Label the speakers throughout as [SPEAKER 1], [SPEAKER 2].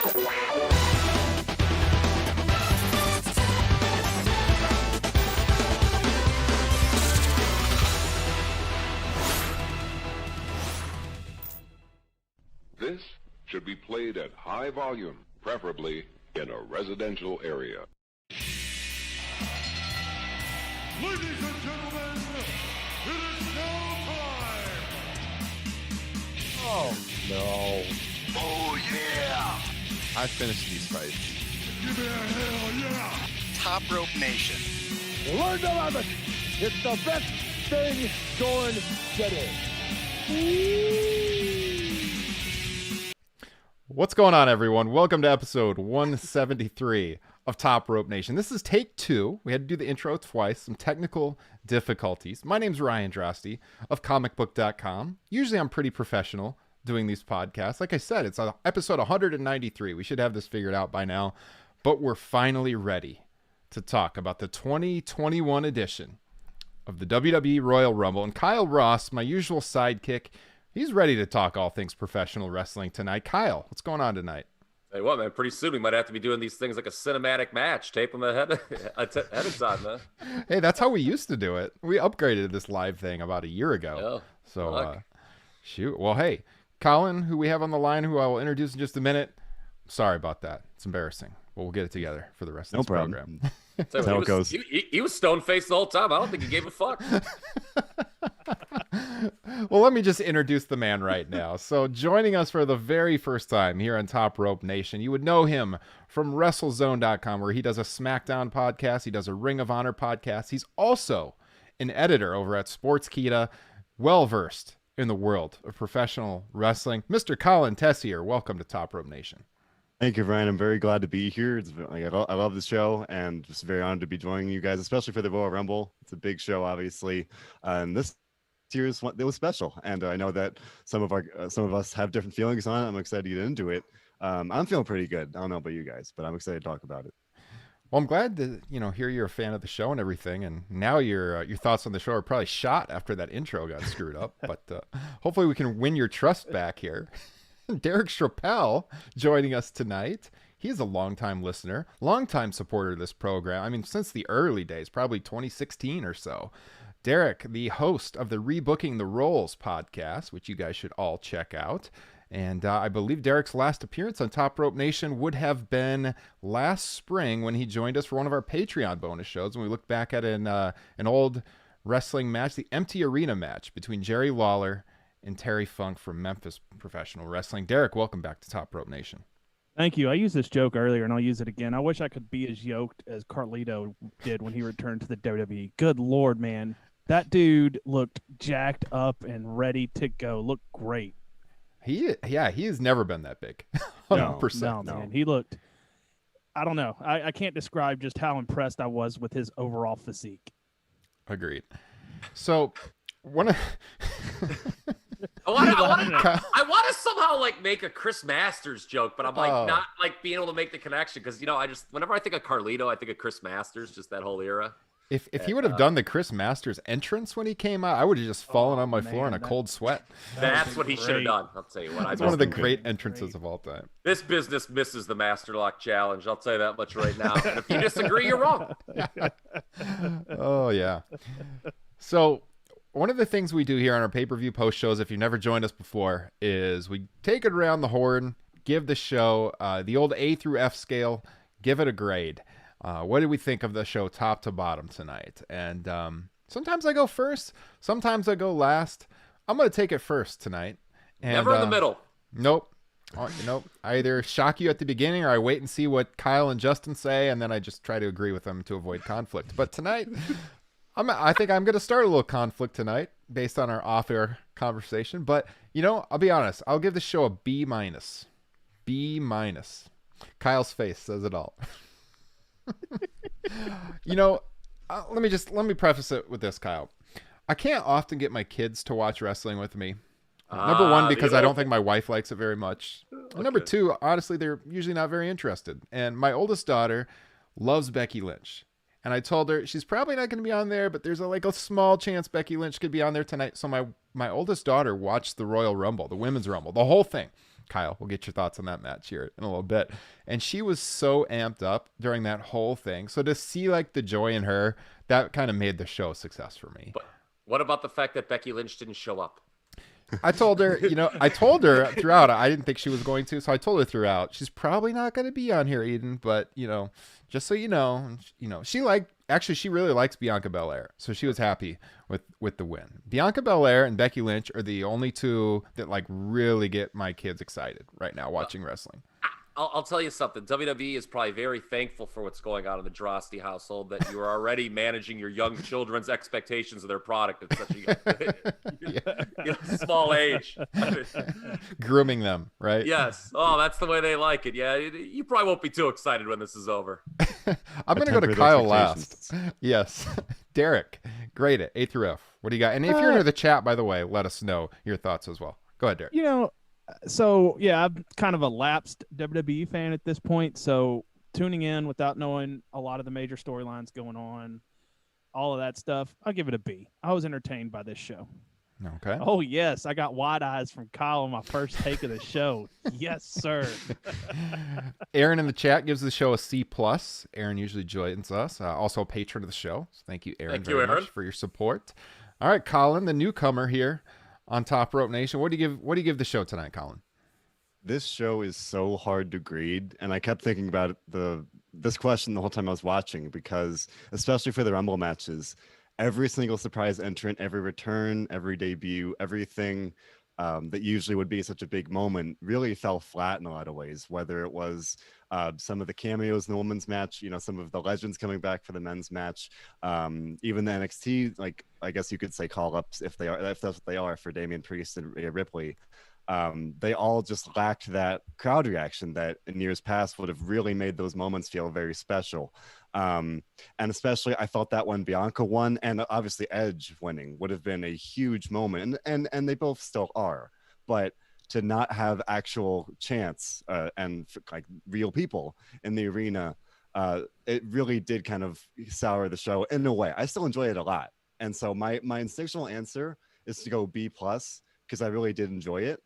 [SPEAKER 1] This should be played at high volume, preferably in a residential area.
[SPEAKER 2] Ladies and gentlemen, it is now time!
[SPEAKER 3] Oh, no.
[SPEAKER 2] Oh, yeah!
[SPEAKER 3] I finished these fights.
[SPEAKER 2] Give me a hell yeah!
[SPEAKER 4] Top Rope Nation.
[SPEAKER 5] Learn to love it. It's the best thing going today.
[SPEAKER 3] What's going on, everyone? Welcome to episode 173 of Top Rope Nation. This is take 2. We had to do the intro twice, some technical difficulties. My name's Ryan Drosty of comicbook.com. Usually I'm pretty professional doing these podcasts. Like I said, it's episode 193. We should have this figured out by now, but we're finally ready to talk about the 2021 edition of the WWE Royal Rumble. And Kyle Ross, my usual sidekick, he's ready to talk all things professional wrestling tonight. Kyle, what's going on tonight?
[SPEAKER 6] Hey, what, man? Pretty soon we might have to be doing these things like a cinematic match. Tape them ahead of time, man.
[SPEAKER 3] Hey, that's how we used to do it. We upgraded this live thing about a year ago.
[SPEAKER 6] Yeah,
[SPEAKER 3] so, shoot. Well, hey, Colin, who we have on the line, who I will introduce in just a minute. Sorry about that. It's embarrassing. But we'll get it together for the rest of this program.
[SPEAKER 6] That's how it goes. He was stone-faced the whole time. I don't think he gave a fuck.
[SPEAKER 3] Well, let me just introduce the man right now. So joining us for the very first time here on Top Rope Nation, you would know him from WrestleZone.com, where he does a SmackDown podcast. He does a Ring of Honor podcast. He's also an editor over at Sportskeeda, well-versed in the world of professional wrestling. Mr. Colin Tessier, welcome to Top Rope Nation.
[SPEAKER 7] Thank you, Ryan. I'm very glad to be here. I love this show, and just very honored to be joining you guys, especially for the Royal Rumble. It's a big show, obviously, and this year's one, it was special. And I know that some of us have different feelings on it. I'm excited to get into it. I'm feeling pretty good. I don't know about you guys, but I'm excited to talk about it.
[SPEAKER 3] Well, I'm glad to hear you're a fan of the show and everything, and now your thoughts on the show are probably shot after that intro got screwed up. But hopefully we can win your trust back here. Derek Chappelle joining us tonight. He's a longtime listener, longtime supporter of this program. I mean, since the early days, probably 2016 or so. Derek, the host of the Rebooking the Roles podcast, which you guys should all check out. And I believe Derek's last appearance on Top Rope Nation would have been last spring when he joined us for one of our Patreon bonus shows. When we looked back at an old wrestling match, the Empty Arena match between Jerry Lawler and Terry Funk from Memphis Professional Wrestling. Derek, welcome back to Top Rope Nation.
[SPEAKER 8] Thank you. I used this joke earlier, and I'll use it again. I wish I could be as yoked as Carlito did when he returned to the WWE. Good Lord, man. That dude looked jacked up and ready to go. Looked great.
[SPEAKER 3] He has never been that big. 100%.
[SPEAKER 8] No, man. He looked, I don't know. I can't describe just how impressed I was with his overall physique.
[SPEAKER 3] Agreed. So,
[SPEAKER 6] I want to somehow make a Chris Masters joke, but I'm not being able to make the connection because whenever I think of Carlito, I think of Chris Masters, just that whole era.
[SPEAKER 3] If he would have done the Chris Masters entrance when he came out, I would have just fallen on my floor in a cold sweat.
[SPEAKER 6] That's what he should have done. I'll tell you what.
[SPEAKER 3] It's one of the great entrances of all time.
[SPEAKER 6] This business misses the Master Lock Challenge. I'll tell you that much right now. And if you disagree, you're wrong.
[SPEAKER 3] Oh, yeah. So one of the things we do here on our pay-per-view post shows, if you've never joined us before, is we take it around the horn, give the show the old A through F scale, give it a grade. What did we think of the show top to bottom tonight? And sometimes I go first, sometimes I go last. I'm going to take it first tonight. And,
[SPEAKER 6] never in the middle.
[SPEAKER 3] Nope. Nope. I either shock you at the beginning or I wait and see what Kyle and Justin say, and then I just try to agree with them to avoid conflict. But tonight, I think I'm going to start a little conflict tonight based on our off-air conversation. But, I'll be honest. I'll give the show a B-. B-. Kyle's face says it all. Let me preface it with this, Kyle. I can't often get my kids to watch wrestling with me. Number one, because I don't think my wife likes it very much. Okay. Number two, honestly, they're usually not very interested. And my oldest daughter loves Becky Lynch. And I told her she's probably not going to be on there, but there's a small chance Becky Lynch could be on there tonight. So my oldest daughter watched the Royal Rumble, the Women's Rumble, the whole thing. Kyle, we'll get your thoughts on that match here in a little bit. And she was so amped up during that whole thing. So to see the joy in her, that kind of made the show a success for me.
[SPEAKER 6] But what about the fact that Becky Lynch didn't show up?
[SPEAKER 3] I told her, I told her throughout. I didn't think she was going to, so I told her throughout. She's probably not going to be on here, Eden, but just so she really likes Bianca Belair, so she was happy with the win. Bianca Belair and Becky Lynch are the only two that really get my kids excited right now watching wrestling.
[SPEAKER 6] I'll tell you something. WWE is probably very thankful for what's going on in the Drosty household, that you are already managing your young children's expectations of their product at such a small age.
[SPEAKER 3] Grooming them, right?
[SPEAKER 6] Yes. Oh, that's the way they like it. Yeah, you probably won't be too excited when this is over.
[SPEAKER 3] I'm going to go to Kyle last. Yes. Derek, grade it, A through F. What do you got? And if you're into the chat, by the way, let us know your thoughts as well. Go ahead, Derek.
[SPEAKER 8] So, yeah, I'm kind of a lapsed WWE fan at this point. So tuning in without knowing a lot of the major storylines going on, all of that stuff, I'll give it a B. I was entertained by this show.
[SPEAKER 3] Okay.
[SPEAKER 8] Oh, yes. I got wide eyes from Kyle on my first take of the show. Yes, sir.
[SPEAKER 3] Aaron in the chat gives the show a C+. Aaron usually joins us. Also a patron of the show. So thank you, Aaron, very much for your support. All right, Colin, the newcomer here on Top Rope Nation. What do you give the show tonight, Colin?
[SPEAKER 7] This show is so hard to grade, and I kept thinking about this question the whole time I was watching, because especially for the Rumble matches, every single surprise entrant, every return, every debut, everything that usually would be such a big moment really fell flat in a lot of ways, whether it was some of the cameos in the women's match, some of the legends coming back for the men's match, even the NXT, I guess you could say call-ups, if that's what they are, for Damian Priest and Rhea Ripley. They all just lacked that crowd reaction that in years past would have really made those moments feel very special. And especially I felt that when Bianca won, and obviously Edge winning, would have been a huge moment, and they both still are. But to not have actual chance and real people in the arena, it really did kind of sour the show in a way. I still enjoy it a lot. And so my instinctual answer is to go B+, because I really did enjoy it.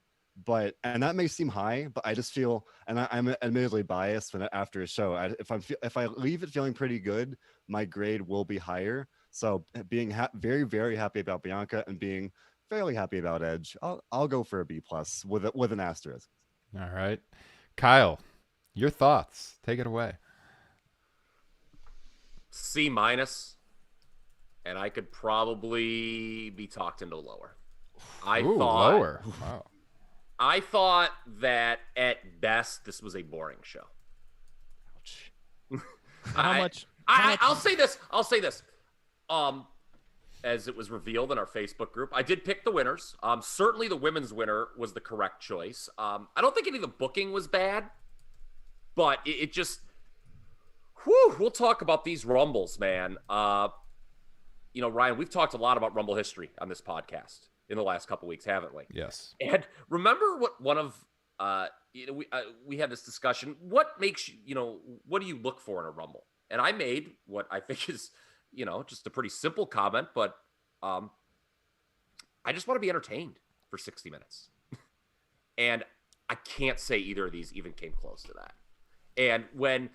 [SPEAKER 7] And that may seem high, but I just feel, and I'm admittedly biased after a show, if I leave it feeling pretty good, my grade will be higher. So being very, very happy about Bianca and being fairly happy about Edge, I'll go for a B+ with an asterisk.
[SPEAKER 3] All right, Kyle, your thoughts. Take it away.
[SPEAKER 6] C-, and I could probably be talked into lower.
[SPEAKER 3] Lower. Wow.
[SPEAKER 6] I thought that at best this was a boring show. I'll say this. As it was revealed in our Facebook group, I did pick the winners. Certainly the women's winner was the correct choice. I don't think any of the booking was bad, but it just, we'll talk about these Rumbles, man. Ryan, we've talked a lot about Rumble history on this podcast in the last couple weeks, haven't we?
[SPEAKER 3] Yes.
[SPEAKER 6] And remember what one of we had this discussion. What makes what do you look for in a Rumble? And I made what I think is just a pretty simple comment, but I just want to be entertained for 60 minutes. And I can't say either of these even came close to that. And when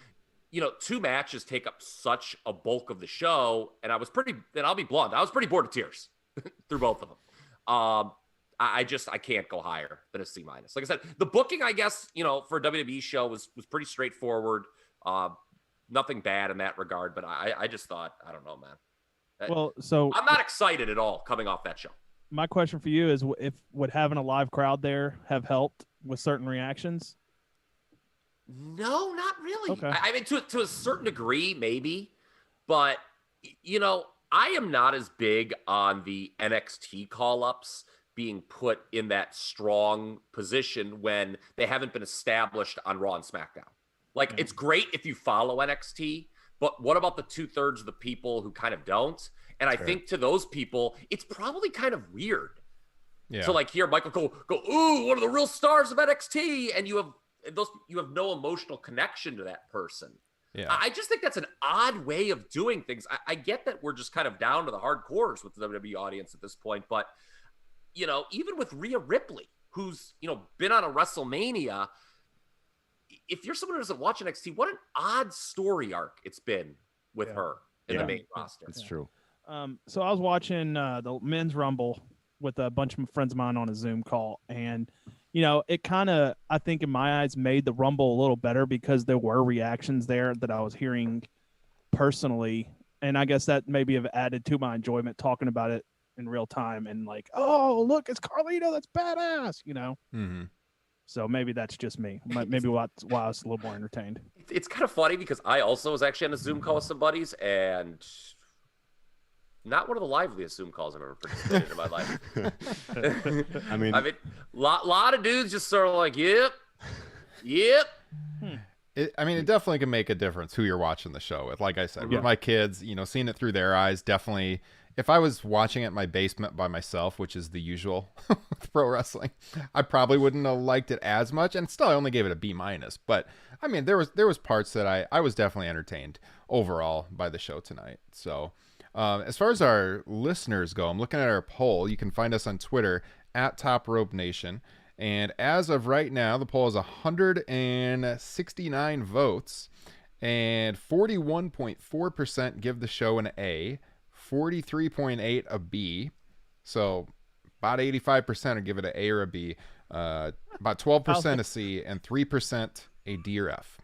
[SPEAKER 6] two matches take up such a bulk of the show, and I'll be blunt, I was pretty bored of tears through both of them. I can't go higher than a C-. Like I said, the booking, I guess, for a WWE show was pretty straightforward. Nothing bad in that regard, but I just thought, I don't know, man.
[SPEAKER 8] Well, so
[SPEAKER 6] I'm not excited at all coming off that show.
[SPEAKER 8] My question for you is, would having a live crowd there have helped with certain reactions?
[SPEAKER 6] No, not really.
[SPEAKER 8] Okay.
[SPEAKER 6] I mean, to a certain degree, maybe, but I am not as big on the NXT call-ups being put in that strong position when they haven't been established on Raw and SmackDown. It's great if you follow NXT, but what about the 2/3 of the people who kind of don't? And I think to those people, it's probably kind of weird. Yeah. So hear Michael go, ooh, one of the real stars of NXT, and you have no emotional connection to that person.
[SPEAKER 3] Yeah.
[SPEAKER 6] I just think that's an odd way of doing things. I get that we're just kind of down to the hardcores with the WWE audience at this point, but even with Rhea Ripley, who's been on a WrestleMania, if you're someone who doesn't watch NXT, what an odd story arc it's been with her in the main roster.
[SPEAKER 7] It's true.
[SPEAKER 8] So I was watching the men's Rumble with a bunch of friends of mine on a Zoom call, and it kind of, I think in my eyes, made the Rumble a little better because there were reactions there that I was hearing personally, and I guess that maybe have added to my enjoyment talking about it in real time and like, oh, look, it's Carlito, that's badass,
[SPEAKER 3] Mm-hmm.
[SPEAKER 8] So maybe that's just me. Maybe why I was a little more entertained.
[SPEAKER 6] It's kind of funny because I also was actually on a Zoom call with some buddies, and not one of the liveliest Zoom calls I've ever participated in my life.
[SPEAKER 7] I mean,
[SPEAKER 6] lot of dudes just sort of like, yep.
[SPEAKER 3] It definitely can make a difference who you're watching the show with. Like I said, with my kids, seeing it through their eyes, definitely. If I was watching it in my basement by myself, which is the usual with pro wrestling, I probably wouldn't have liked it as much. And still, I only gave it a B-. But I mean, there was parts that I was definitely entertained overall by the show tonight. So as far as our listeners go, I'm looking at our poll. You can find us on Twitter at Top Rope Nation. And as of right now, the poll is 169 votes, and 41.4% give the show an A, 43.8 a B. So about 85% would give it an A or a B. About 12% a C, and 3% a D or F.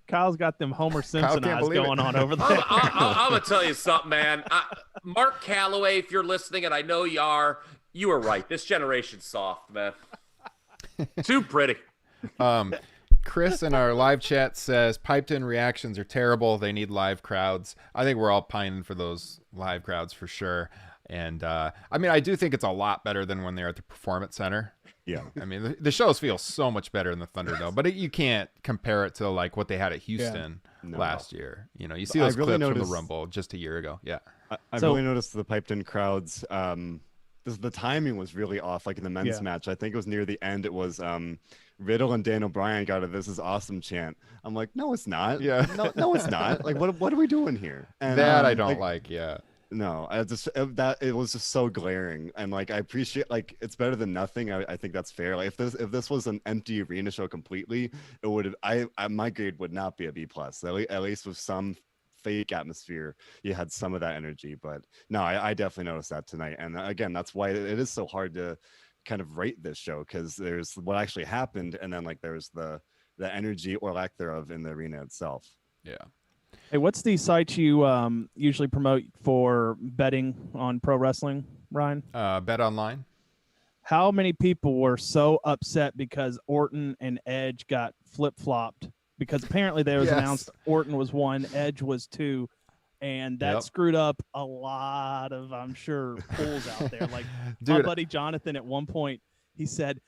[SPEAKER 8] Kyle's got them Homer Simpson eyes going on over there.
[SPEAKER 6] I'm going to tell you something, man. Mark Calloway, if you're listening, and I know you are right. This generation's soft, man. Too pretty.
[SPEAKER 3] Chris in our live chat says piped in reactions are terrible. They need live crowds. I think we're all pining for those live crowds for sure. And I do think it's a lot better than when they're at the Performance Center.
[SPEAKER 7] Yeah.
[SPEAKER 3] I mean, the shows feel so much better in the Thunderdome, but you can't compare it to like what they had at Houston last year. You see those clips from the Rumble just a year ago. Yeah.
[SPEAKER 7] I've really noticed the piped in crowds. The timing was really off, like in the men's match. I think it was near the end. It was Riddle and Daniel Bryan got a "This is awesome" chant. I'm like, no, it's not.
[SPEAKER 3] Yeah.
[SPEAKER 7] No, it's not. Like, what are we doing here? And
[SPEAKER 3] that I don't like. Yeah.
[SPEAKER 7] No, it was just so glaring, and like I appreciate, like, it's better than nothing. I think that's fair. Like if this was an empty arena show completely, it would my grade would not be a B+. At least with some fake atmosphere, you had some of that energy. But no, I definitely noticed that tonight, and again, that's why it is so hard to kind of rate this show, because there's what actually happened, and then like there's the energy or lack thereof in the arena itself.
[SPEAKER 3] Yeah.
[SPEAKER 8] Hey, what's the site you usually promote for betting on pro wrestling, Ryan?
[SPEAKER 3] Bet Online.
[SPEAKER 8] How many people were so upset because Orton and Edge got flip-flopped? Because apparently there was announced Orton was 1, Edge was 2, and that screwed up a lot of, I'm sure, pulls out there. Like my buddy Jonathan at one point, he said,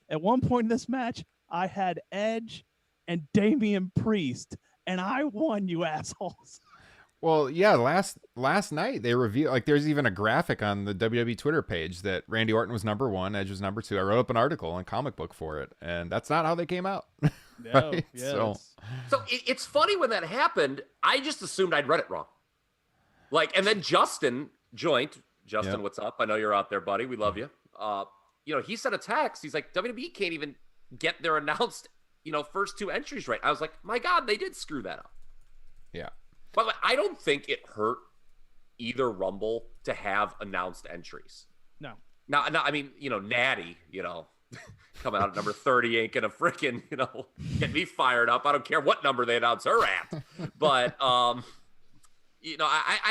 [SPEAKER 8] at one point in this match, I had Edge and Damian Priest, and I won, you assholes.
[SPEAKER 3] Well, yeah, last night they revealed, like, there's even a graphic on the WWE Twitter page that Randy Orton was number 1, Edge was number 2. I wrote up an article in Comic Book for it, and that's not how they came out.
[SPEAKER 8] No,
[SPEAKER 3] right?
[SPEAKER 8] yeah,
[SPEAKER 6] So it's funny when that happened. I just assumed I'd read it wrong. Like, and then Justin joined. Justin, what's up? I know you're out there, buddy. We love you. He sent a text. He's like, WWE can't even get their announced, first 2 entries right. I was like, my God, they did screw that up.
[SPEAKER 3] Yeah.
[SPEAKER 6] By the way, I don't think it hurt either Rumble to have announced entries.
[SPEAKER 8] No.
[SPEAKER 6] No, I mean, Natty, coming out at number 30 ain't gonna freaking, get me fired up. I don't care what number they announce her at. But I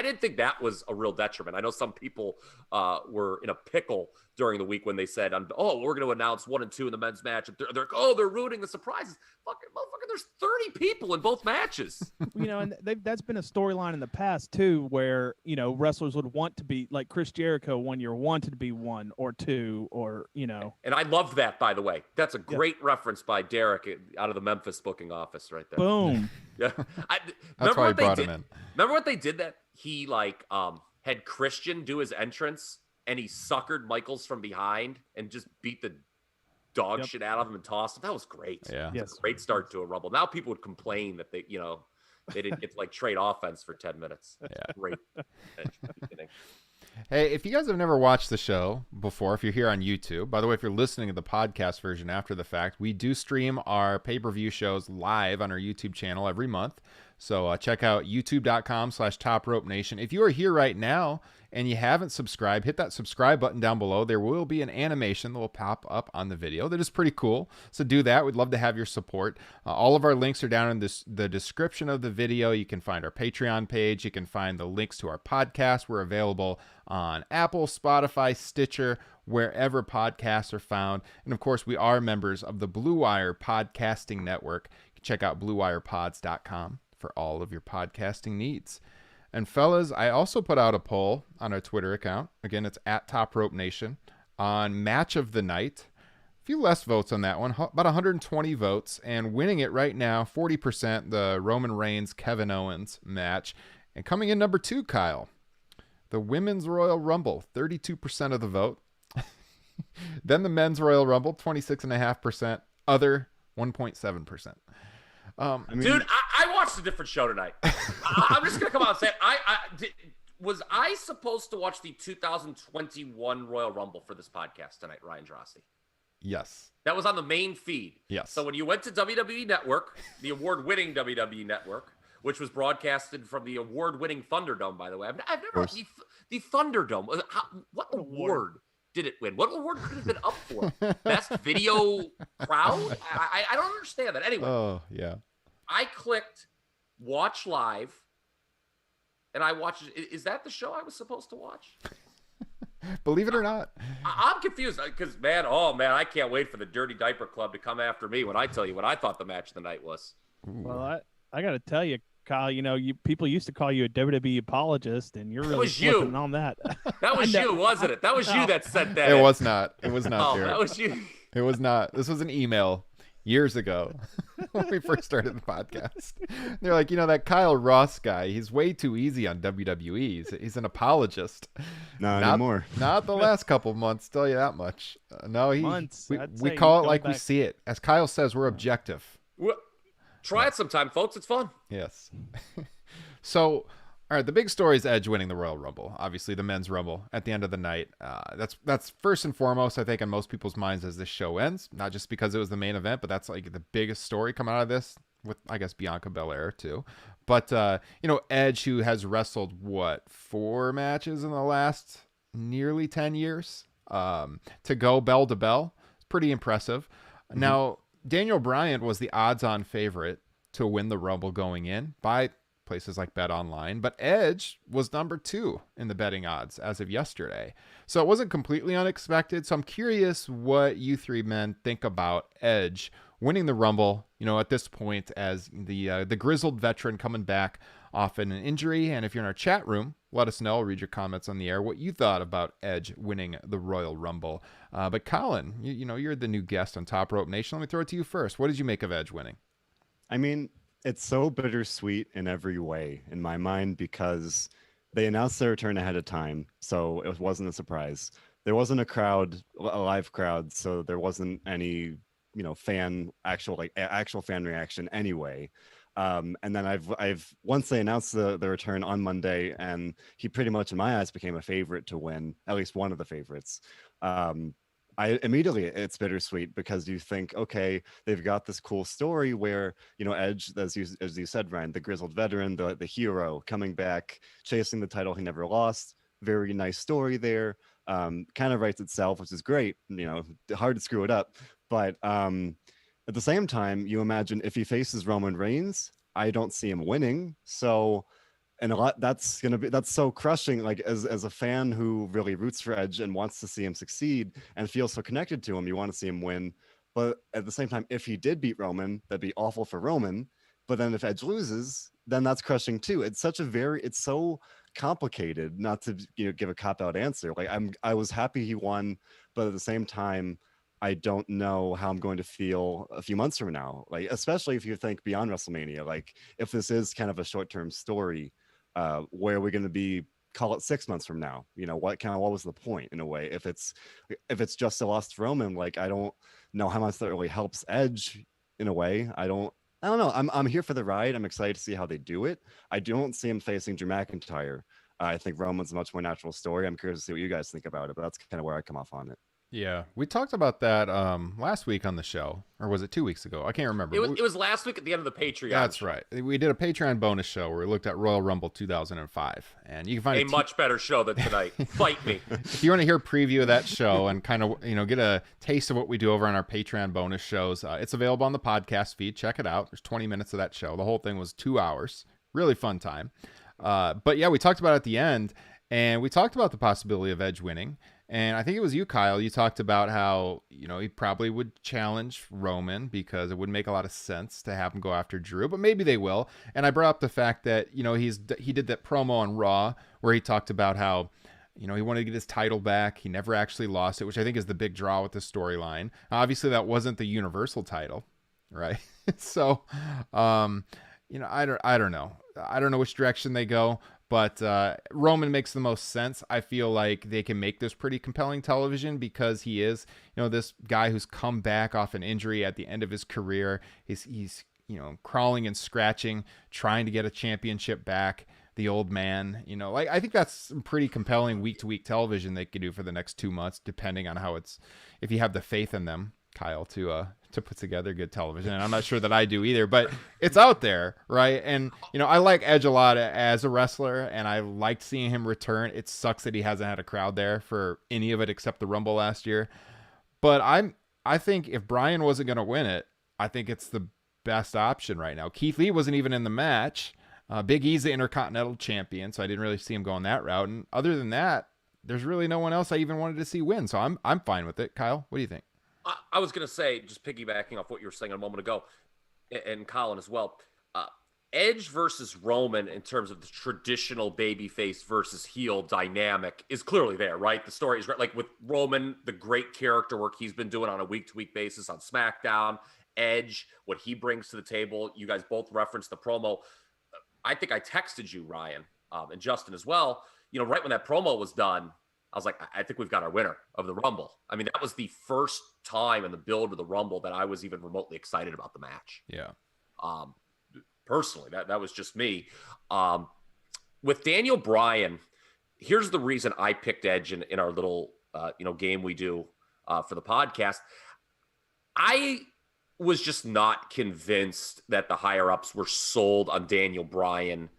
[SPEAKER 6] didn't think that was a real detriment. I know some people were in a pickle during the week when they said, we're going to announce 1 and 2 in the men's match. And they're like, they're ruining the surprises. Fucking motherfucker, there's 30 people in both matches.
[SPEAKER 8] And that's been a storyline in the past, too, where, wrestlers would want to be, like Chris Jericho one year wanted to be 1 or 2 or,
[SPEAKER 6] And I loved that, by the way. That's a great reference by Derek out of the Memphis booking office right there.
[SPEAKER 8] Boom.
[SPEAKER 6] Yeah.
[SPEAKER 3] That's why I brought him in.
[SPEAKER 6] Remember what they did that he had Christian do his entrance and he suckered Michaels from behind and just beat the dog shit out of him and tossed him? That was great.
[SPEAKER 3] Yeah.
[SPEAKER 6] It was a great start to a Rumble. Now people would complain that they, they didn't get to like trade offense for 10 minutes. That's great.
[SPEAKER 3] Hey, if you guys have never watched the show before, if you're here on YouTube, by the way, if you're listening to the podcast version after the fact, we do stream our pay-per-view shows live on our YouTube channel every month. So check out youtube.com/Top Rope Nation. If you are here right now and you haven't subscribed, hit that subscribe button down below. There will be an animation that will pop up on the video that is pretty cool. So do that. We'd love to have your support. All of our links are down in the description of the video. You can find our Patreon page. You can find the links to our podcast. We're available on Apple, Spotify, Stitcher, wherever podcasts are found. And of course, we are members of the Blue Wire Podcasting Network. You can check out bluewirepods.com for all of your podcasting needs. And fellas, I also put out a poll on our Twitter account. Again, it's at Top Rope Nation on match of the night. A few less votes on that one, about 120 votes, and winning it right now, 40%, the Roman Reigns Kevin Owens match. And coming in number 2, Kyle, the Women's Royal Rumble, 32% of the vote. Then the Men's Royal Rumble, 26.5%. Other, 1.7%.
[SPEAKER 6] Dude, I watched a different show tonight. I'm just gonna come out and say, was I supposed to watch the 2021 Royal Rumble for this podcast tonight, Ryan Drosty?
[SPEAKER 3] Yes.
[SPEAKER 6] That was on the main feed.
[SPEAKER 3] Yes.
[SPEAKER 6] So when you went to WWE Network, the award-winning WWE Network, which was broadcasted from the award-winning Thunderdome, by the way, I've never the Thunderdome. What award did it win? What award could it have been up for? Best video crowd? I don't understand that. Anyway.
[SPEAKER 3] Oh, yeah.
[SPEAKER 6] I clicked watch live, and I watched. Is that the show I was supposed to watch?
[SPEAKER 3] Believe it or not.
[SPEAKER 6] I'm confused because, man, I can't wait for the Dirty Diaper Club to come after me when I tell you what I thought the match of the night was.
[SPEAKER 8] Well, I got to tell you, Kyle, people used to call you a WWE apologist, and you're really flipping on that.
[SPEAKER 6] That was you, wasn't it? That was you that said that.
[SPEAKER 3] It was not. It was not.
[SPEAKER 6] That was you.
[SPEAKER 3] It was not. This was an email years ago when we first started the podcast. They're like, that Kyle Ross guy, he's way too easy on WWE. He's an apologist.
[SPEAKER 7] Not anymore.
[SPEAKER 3] Not the last couple of months, tell you that much. No,
[SPEAKER 8] months.
[SPEAKER 3] We call it like we see it. As Kyle says, we're objective.
[SPEAKER 6] Well, try it sometime, folks. It's fun.
[SPEAKER 3] Yes. So, all right, the big story is Edge winning the Royal Rumble. Obviously, the Men's Rumble at the end of the night. That's first and foremost, I think, in most people's minds as this show ends. Not just because it was the main event, but that's like the biggest story coming out of this, with, I guess, Bianca Belair, too. But, Edge, who has wrestled, 4 matches in the last nearly 10 years, to go bell to bell. It's pretty impressive. Mm-hmm. Now, Daniel Bryan was the odds-on favorite to win the Rumble going in by places like Bet Online, but Edge was number 2 in the betting odds as of yesterday. So it wasn't completely unexpected. So I'm curious what you three men think about Edge winning the Rumble, at this point as the grizzled veteran coming back off an injury. And if you're in our chat room, let us know. I'll read your comments on the air, what you thought about Edge winning the Royal Rumble. But Colin, you're the new guest on Top Rope Nation. Let me throw it to you first. What did you make of Edge winning?
[SPEAKER 7] I mean, it's so bittersweet in every way in my mind because they announced their return ahead of time, so it wasn't a surprise. There wasn't a live crowd, so there wasn't any, actual fan reaction anyway. And then I've once they announced the return on Monday, and he pretty much in my eyes became a favorite to win, at least one of the favorites. It's bittersweet because you think, okay, they've got this cool story where, Edge, as you said, Ryan, the grizzled veteran, the hero coming back, chasing the title he never lost. Very nice story there. Kind of writes itself, which is great. Hard to screw it up. But at the same time, you imagine if he faces Roman Reigns, I don't see him winning. So, and that's so crushing. Like as a fan who really roots for Edge and wants to see him succeed and feels so connected to him, you want to see him win. But at the same time, if he did beat Roman, that'd be awful for Roman. But then if Edge loses, then that's crushing too. It's so complicated. Not to give a cop out answer. Like I was happy he won, but at the same time, I don't know how I'm going to feel a few months from now. Like especially if you think beyond WrestleMania. Like if this is kind of a short-term story. Where are we going to be, call it 6 months from now? What was the point in a way? If it's just a lost Roman, like I don't know how much that really helps Edge in a way. I don't I don't know. I'm here for the ride. I'm excited to see how they do it. I don't see him facing Drew McIntyre. I think Roman's a much more natural story. I'm curious to see what you guys think about it, but that's kind of where I come off on it.
[SPEAKER 3] Yeah, we talked about that last week on the show, or was it 2 weeks ago? I can't remember.
[SPEAKER 6] It was last week at the end of the Patreon.
[SPEAKER 3] That's right. We did a Patreon bonus show where we looked at Royal Rumble 2005, and you can find
[SPEAKER 6] a much better show than tonight. Fight me.
[SPEAKER 3] If you want to hear a preview of that show and kind of get a taste of what we do over on our Patreon bonus shows, it's available on the podcast feed. Check it out. There's 20 minutes of that show. The whole thing was 2 hours. Really fun time. But yeah, we talked about it at the end, and we talked about the possibility of Edge winning. And I think it was you, Kyle. You talked about how, he probably would challenge Roman because it wouldn't make a lot of sense to have him go after Drew, but maybe they will. And I brought up the fact that, he did that promo on Raw where he talked about how, he wanted to get his title back. He never actually lost it, which I think is the big draw with the storyline. Obviously, that wasn't the Universal title, right? So, I don't know. I don't know which direction they go. But Roman makes the most sense. I feel like they can make this pretty compelling television because he is, this guy who's come back off an injury at the end of his career. He's crawling and scratching, trying to get a championship back. The old man, I think that's some pretty compelling week-to-week television they could do for the next 2 months, depending on if you have the faith in them, Kyle, to put together good television. And I'm not sure that I do either, but it's out there, right? And, I like Edge a lot as a wrestler, and I liked seeing him return. It sucks that he hasn't had a crowd there for any of it except the Rumble last year. But I think if Bryan wasn't going to win it, I think it's the best option right now. Keith Lee wasn't even in the match. Big E's the Intercontinental Champion, so I didn't really see him going that route. And other than that, there's really no one else I even wanted to see win. So I'm fine with it. Kyle, what do you think?
[SPEAKER 6] I was going to say, just piggybacking off what you were saying a moment ago, and Colin as well, Edge versus Roman in terms of the traditional babyface versus heel dynamic is clearly there, right? The story is like with Roman, the great character work he's been doing on a week-to-week basis on SmackDown, Edge, what he brings to the table. You guys both referenced the promo. I think I texted you, Ryan, and Justin as well, right when that promo was done, I was like, I think we've got our winner of the Rumble. I mean, that was the first time in the build of the Rumble that I was even remotely excited about the match.
[SPEAKER 3] Yeah.
[SPEAKER 6] Personally, that was just me. With Daniel Bryan, here's the reason I picked Edge in our little, game we do for the podcast. I was just not convinced that the higher ups were sold on Daniel Bryan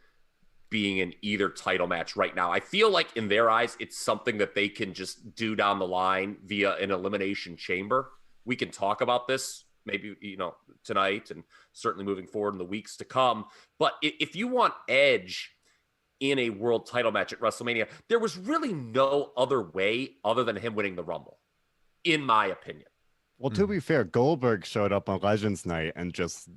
[SPEAKER 6] being in either title match right now. I feel like in their eyes, it's something that they can just do down the line via an elimination chamber. We can talk about this maybe, tonight and certainly moving forward in the weeks to come. But if you want Edge in a world title match at WrestleMania, there was really no other way other than him winning the Rumble, in my opinion.
[SPEAKER 7] Well, to be fair, Goldberg showed up on Legends Night and just,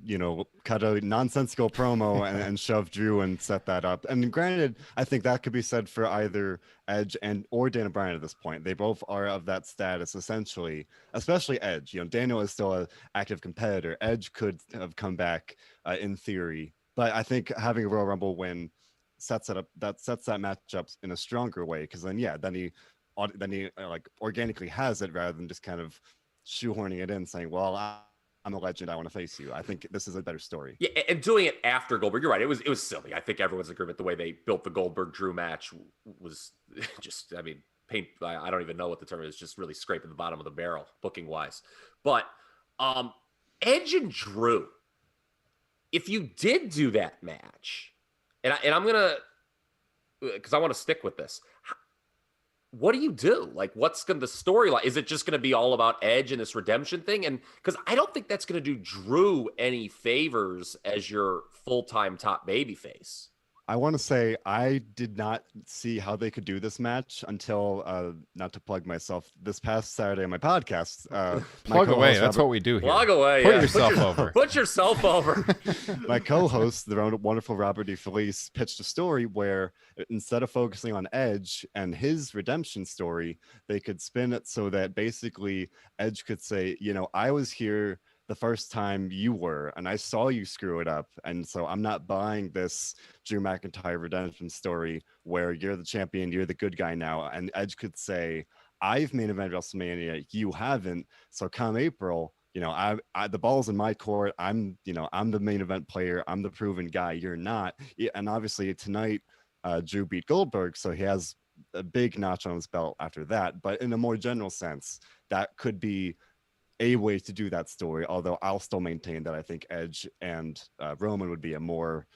[SPEAKER 7] cut a nonsensical promo and shoved Drew and set that up. And granted, I think that could be said for either Edge or Daniel Bryan at this point. They both are of that status, essentially, especially Edge. Daniel is still an active competitor. Edge could have come back in theory. But I think having a Royal Rumble win sets that matchup in a stronger way, because then he organically has it rather than just kind of shoehorning it in, saying, well, I'm a legend, I want to face you. I think this is a better story.
[SPEAKER 6] Yeah, and doing it after Goldberg, you're right, it was silly. I think everyone's agreement the way they built the Goldberg-Drew match was just, I don't even know what the term is, just really scraping the bottom of the barrel, booking-wise. But Edge and Drew, if you did do that match, and I'm going to, because I want to stick with this, what do you do? Like, what's going to the storyline? Is it just going to be all about Edge and this redemption thing? And because I don't think that's going to do Drew any favors as your full-time top babyface.
[SPEAKER 7] I want to say I did not see how they could do this match until, not to plug myself, this past Saturday on my podcast.
[SPEAKER 3] Plug away. That's what we do here.
[SPEAKER 6] Plug away.
[SPEAKER 3] Put yourself over.
[SPEAKER 6] Put yourself over.
[SPEAKER 7] My co-host, the wonderful Robert DeFelice, pitched a story where instead of focusing on Edge and his redemption story, they could spin it so that basically Edge could say, I was here the first time you were, and I saw you screw it up, and so I'm not buying this Drew McIntyre redemption story where you're the champion, you're the good guy now. And Edge could say, I've main evented WrestleMania, you haven't, so come April, the ball's in my court. I'm the main event player. I'm the proven guy. You're not. And obviously tonight, Drew beat Goldberg, so he has a big notch on his belt after that. But in a more general sense, that could be a way to do that story. Although I'll still maintain that I think Edge and Roman would be a more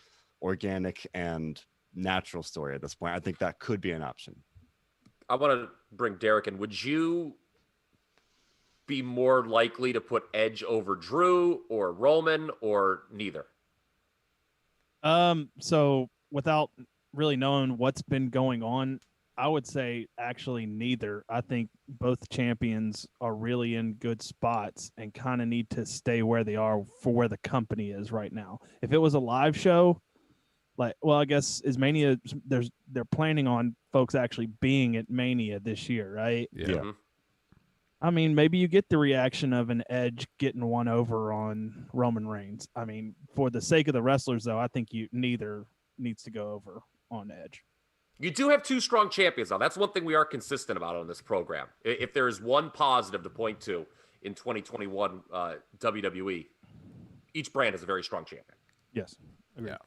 [SPEAKER 7] organic and natural story at this point. I think that could be an option.
[SPEAKER 6] I want to bring Derek in. Would you be more likely to put Edge over Drew or Roman or neither?
[SPEAKER 8] So without really knowing what's been going on, I would say actually neither. I think both champions are really in good spots and kind of need to stay where they are for where the company is right now. If it was a live show, I guess is Mania, they're planning on folks actually being at Mania this year, right?
[SPEAKER 3] Yeah.
[SPEAKER 6] Mm-hmm.
[SPEAKER 8] I mean, maybe you get the reaction of an Edge getting one over on Roman Reigns. I mean, for the sake of the wrestlers, though, I think neither needs to go over on Edge.
[SPEAKER 6] You do have two strong champions now. That's one thing we are consistent about on this program. If there is one positive to point to in 2021 WWE, each brand has a very strong champion.
[SPEAKER 8] Yes.
[SPEAKER 3] Yeah.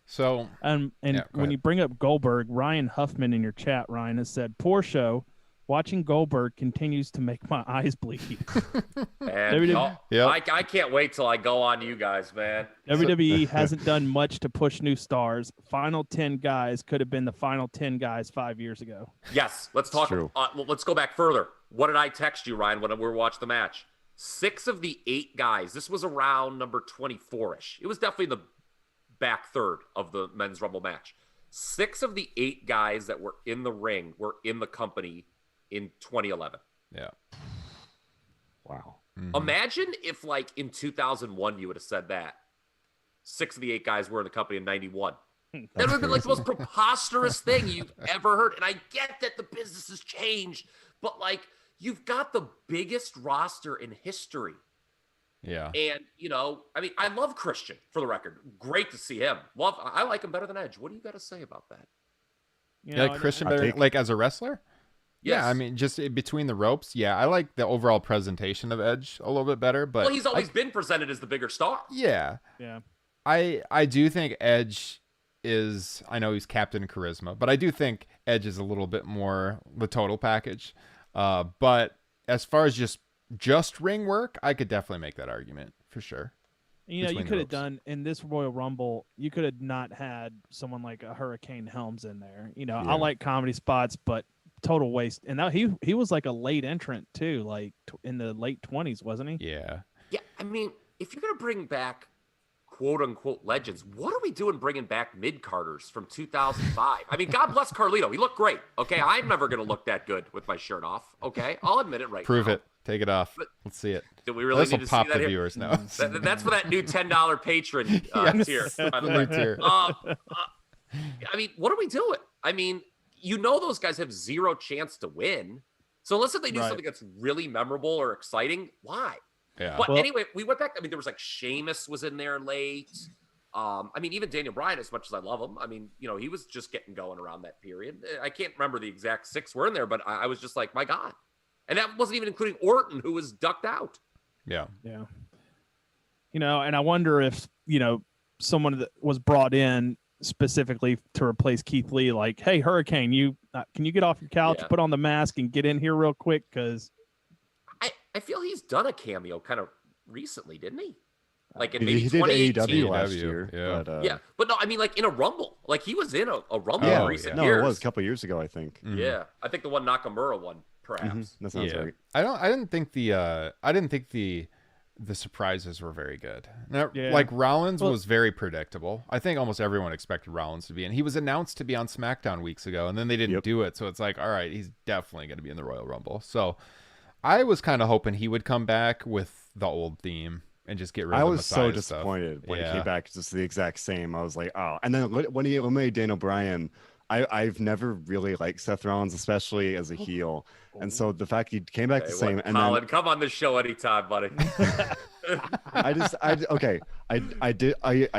[SPEAKER 3] So,
[SPEAKER 8] and
[SPEAKER 3] yeah,
[SPEAKER 8] when you bring up Goldberg, Ryan Huffman in your chat, Ryan, has said, poor show. Watching Goldberg continues to make my eyes bleed.
[SPEAKER 6] And I can't wait till I go on you guys, man.
[SPEAKER 8] WWE hasn't done much to push new stars. Final 10 guys could have been the final 10 guys 5 years ago.
[SPEAKER 6] Yes, let's talk. Let's go back further. What did I text you, Ryan, when we were watching the match? 6 of the 8 guys. This was around number 24-ish. It was definitely the back third of the men's Rumble match. 6 of the 8 guys that were in the ring were in the company in 2011.
[SPEAKER 3] Yeah.
[SPEAKER 7] Wow.
[SPEAKER 3] Mm-hmm.
[SPEAKER 6] Imagine if, like, in 2001, you would have said that 6 of the 8 guys were in the company in 91. That would have been like the most preposterous thing you've ever heard. And I get that the business has changed, but, like, you've got the biggest roster in history.
[SPEAKER 3] Yeah.
[SPEAKER 6] And, I mean, I love Christian, for the record. Great to see him. I like him better than Edge. What do you got to say about that?
[SPEAKER 3] You like Christian better, like, as a wrestler?
[SPEAKER 6] Yes.
[SPEAKER 3] Yeah, I mean, just between the ropes, yeah, I like the overall presentation of Edge a little bit better, but
[SPEAKER 6] he's always been presented as the bigger star.
[SPEAKER 3] Yeah.
[SPEAKER 8] Yeah.
[SPEAKER 3] I do think Edge is, I know he's Captain Charisma, but I do think Edge is a little bit more the total package. But as far as just ring work, I could definitely make that argument for sure.
[SPEAKER 8] You could have done in this Royal Rumble, you could have not had someone like a Hurricane Helms in there. I like comedy spots, but total waste. And now he was like a late entrant too, like in the late 20s, wasn't he?
[SPEAKER 3] Yeah.
[SPEAKER 6] Yeah, I mean, if you're going to bring back quote unquote legends, what are we doing bringing back mid-carders from 2005? I mean, God bless Carlito. He looked great. Okay, I'm never going to look that good with my shirt off. Okay, I'll admit it right now.
[SPEAKER 3] Prove it. Take it off.
[SPEAKER 6] But
[SPEAKER 3] let's see it.
[SPEAKER 6] Do we really need to
[SPEAKER 3] pop
[SPEAKER 6] see that
[SPEAKER 3] the
[SPEAKER 6] here?
[SPEAKER 3] viewers now.
[SPEAKER 6] That's for that new $10 patron tier. By the way.
[SPEAKER 3] Tier.
[SPEAKER 6] I mean, what are we doing? I mean, those guys have zero chance to win. So unless they do something that's really memorable or exciting, why?
[SPEAKER 3] Yeah.
[SPEAKER 6] But anyway, we went back. I mean, there was like Sheamus was in there late. I mean, even Daniel Bryan, as much as I love him, I mean, he was just getting going around that period. I can't remember the exact 6 were in there, but I was just like, my God. And that wasn't even including Orton, who was ducked out.
[SPEAKER 3] Yeah.
[SPEAKER 8] Yeah. And I wonder if, someone that was brought in specifically to replace Keith Lee, like, hey, Hurricane, can you get off your couch, put on the mask, and get in here real quick? Because
[SPEAKER 6] I feel he's done a cameo kind of recently, didn't he? Like in
[SPEAKER 7] he
[SPEAKER 6] maybe
[SPEAKER 7] did
[SPEAKER 6] 2018.
[SPEAKER 7] AEW last year.
[SPEAKER 3] Yeah.
[SPEAKER 6] But no, I mean, like in a Rumble, like he was in a Rumble in recent years.
[SPEAKER 7] No, it was a couple years ago, I think.
[SPEAKER 3] Mm-hmm.
[SPEAKER 6] Yeah, I think the one Nakamura one, perhaps.
[SPEAKER 7] Mm-hmm. That sounds right.
[SPEAKER 3] I didn't think the surprises were very good. Now,
[SPEAKER 8] Yeah.
[SPEAKER 3] Like Rollins was very predictable. I think almost everyone expected Rollins to be in. He was announced to be on SmackDown weeks ago, and then they didn't do it. So it's like, all right, he's definitely going to be in the Royal Rumble. So I was kind of hoping he would come back with the old theme and just get rid of the
[SPEAKER 7] I was so
[SPEAKER 3] Messiah
[SPEAKER 7] disappointed
[SPEAKER 3] stuff.
[SPEAKER 7] when he came back just the exact same. I was like, oh. And then when he eliminated Daniel Bryan, I've never really liked Seth Rollins, especially as a heel. And so the fact he came back the same. And
[SPEAKER 6] Colin,
[SPEAKER 7] then,
[SPEAKER 6] come on the show anytime, buddy.
[SPEAKER 7] I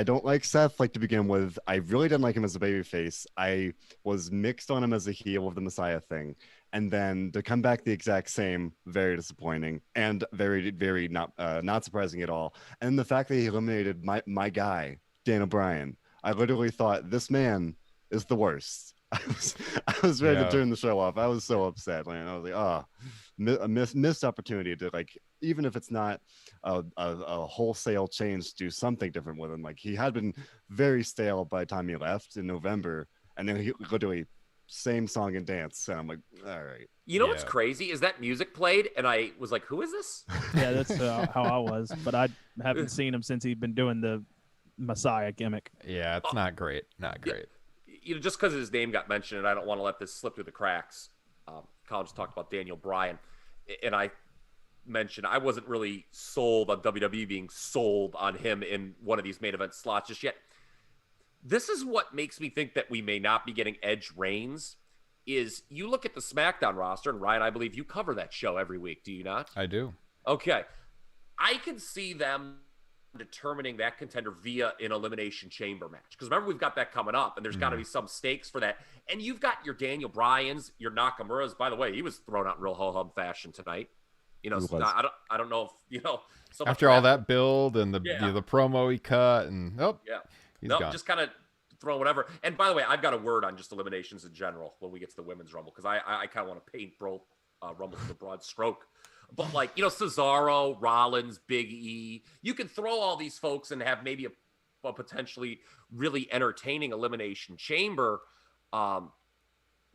[SPEAKER 7] don't like Seth like to begin with. I really didn't like him as a babyface. I was mixed on him as a heel with the Messiah thing. and then to come back the exact same, very disappointing and very, very not surprising at all. And the fact that he eliminated my guy, Daniel Bryan, I literally thought this man is the worst. I was ready to turn the show off. I was so upset, man. I was like, a missed opportunity to, like, even if it's not a wholesale change, do something different with him. Like, he had been very stale by the time he left in November, and then he literally same song and dance, and I'm like, all right.
[SPEAKER 6] You know what's crazy is that music played, and I was like, who is this?
[SPEAKER 8] Yeah, that's how I was, but I haven't seen him since he's been doing the Messiah gimmick.
[SPEAKER 3] Yeah, it's not great. Not great.
[SPEAKER 6] You know, just because his name got mentioned, and I don't want to let this slip through the cracks. Colin just talked about Daniel Bryan, and I mentioned I wasn't really sold on WWE being sold on him in one of these main event slots just yet. This is what makes me think that we may not be getting Edge Reigns. Is you look at the SmackDown roster, and Ryan, I believe you cover that show every week, do you not?
[SPEAKER 3] I do.
[SPEAKER 6] Okay. I can see them determining that contender via an Elimination Chamber match. Because remember, we've got that coming up, and there's got to be some stakes for that. And you've got your Daniel Bryans, your Nakamura's. By the way, he was thrown out in real ho-hum fashion tonight. You know, so I don't know if, you know. So
[SPEAKER 3] after all that build and the promo he cut, and he's gone. Just
[SPEAKER 6] kind of throw whatever. And by the way, I've got a word on just eliminations in general when we get to the women's Rumble, because I kind of want to paint Rumble with a broad stroke. But, like, you know, Cesaro, Rollins, Big E, you can throw all these folks and have maybe a potentially really entertaining Elimination Chamber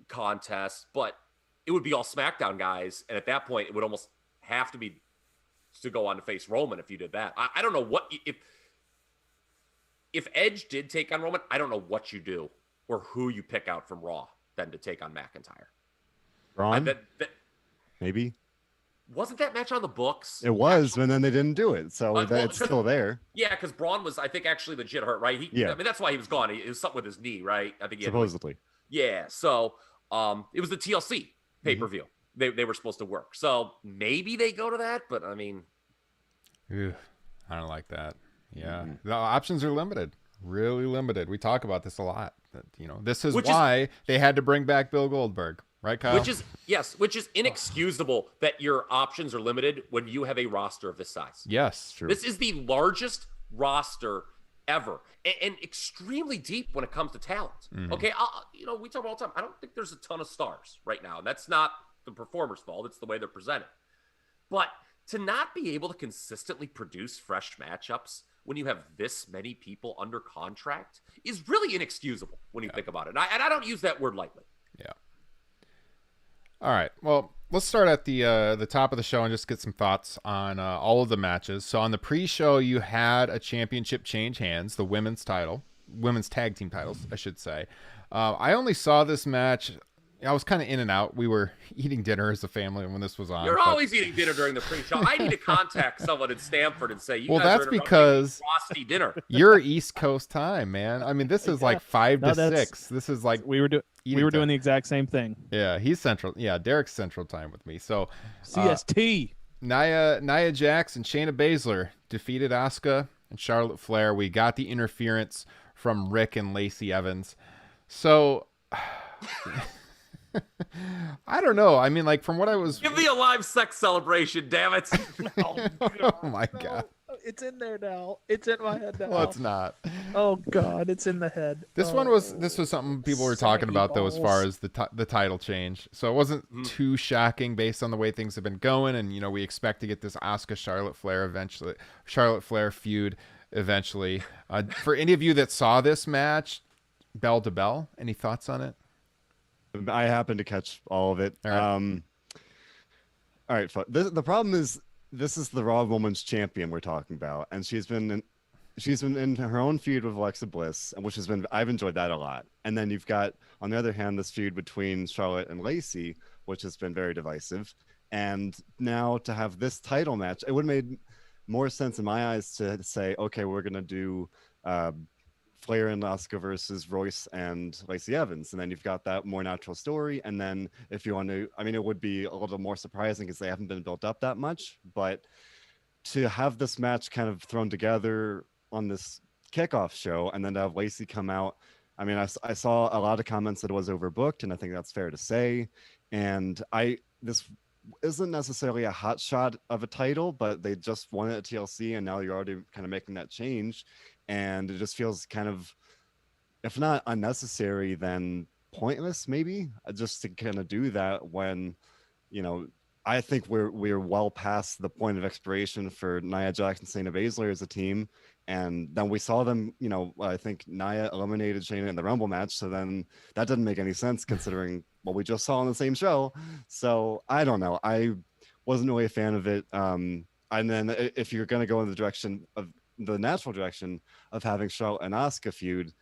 [SPEAKER 6] contest, but it would be all SmackDown guys. And at that point, it would almost have to be to go on to face Roman if you did that. I don't know what if Edge did take on Roman, I don't know what you do or who you pick out from Raw then to take on McIntyre.
[SPEAKER 7] Braun? Maybe.
[SPEAKER 6] Wasn't that match on the books?
[SPEAKER 7] It was, and then they didn't do it, so it's still there.
[SPEAKER 6] Yeah, because Braun was, I think, actually legit hurt, right? I mean, that's why he was gone. It was something with his knee, right? I think he
[SPEAKER 7] supposedly.
[SPEAKER 6] So it was the TLC pay-per-view. They were supposed to work. So maybe they go to that, but I mean,
[SPEAKER 3] I don't like that. Yeah, the options are limited, really limited. We talk about this a lot. That, you know, this is why they had to bring back Bill Goldberg. Right, Kyle?
[SPEAKER 6] Which is inexcusable that your options are limited when you have a roster of this size.
[SPEAKER 3] Yes, true.
[SPEAKER 6] This is the largest roster ever, and extremely deep when it comes to talent. Okay, you know, we talk all the time. I don't think there's a ton of stars right now, and that's not the performer's fault. It's the way they're presented. But to not be able to consistently produce fresh matchups when you have this many people under contract is really inexcusable when you think about it. And I don't use that word lightly.
[SPEAKER 3] Yeah. All right. Well, let's start at the top of the show and just get some thoughts on all of the matches. So on the pre-show, you had a championship change hands, the women's tag team titles, I should say. I only saw this match. I was kind of in and out. We were eating dinner as a family when this was on.
[SPEAKER 6] You're always eating dinner during the pre-show. I need to contact someone in Stamford and say,
[SPEAKER 3] well, that's because
[SPEAKER 6] frosty dinner.
[SPEAKER 3] You're East Coast time, man. I mean, this is like 5 to 6. This is like
[SPEAKER 8] we were doing the exact same thing.
[SPEAKER 3] Yeah, he's Central. Yeah, Derek's Central time with me. So
[SPEAKER 8] CST.
[SPEAKER 3] Nia Jax and Shayna Baszler defeated Asuka and Charlotte Flair. We got the interference from Rick and Lacey Evans. So I don't know. I mean, like, from what I was...
[SPEAKER 6] Give me a live sex celebration, damn it.
[SPEAKER 3] Oh, my God.
[SPEAKER 8] It's in there now. It's in my head now.
[SPEAKER 3] Well, it's not.
[SPEAKER 8] Oh, God. It's in the head.
[SPEAKER 3] This was something people were talking about, though, as far as the title change. So it wasn't too shocking based on the way things have been going. And, you know, we expect to get this Asuka Charlotte Flair feud eventually. For any of you that saw this match, bell to bell, any thoughts on it?
[SPEAKER 7] I happened to catch all of it.
[SPEAKER 3] All right.
[SPEAKER 7] All right. The problem is this is the Raw Women's Champion we're talking about, and she's been in her own feud with Alexa Bliss, which I've enjoyed that a lot. And then you've got, on the other hand, this feud between Charlotte and Lacey, which has been very divisive. And now to have this title match, it would have made more sense in my eyes to say, okay, we're gonna do Flair and Asuka versus Royce and Lacey Evans. And then you've got that more natural story. And then if you want to, I mean, it would be a little more surprising because they haven't been built up that much. But to have this match kind of thrown together on this kickoff show and then to have Lacey come out I mean, I saw a lot of comments that it was overbooked, and I think that's fair to say. And this isn't necessarily a hot shot of a title, but they just won it at TLC, and now you're already kind of making that change, and it just feels kind of, if not unnecessary, then pointless, maybe, just to kind of do that when, I think we're well past the point of expiration for Nia Jax and Shayna Baszler as a team. And then we saw them, I think Nia eliminated Shayna in the Rumble match. So then that didn't make any sense considering what we just saw on the same show. So I don't know. I wasn't really a fan of it. And then if you're going to go in the direction of the natural direction of having Charlotte and Asuka feud,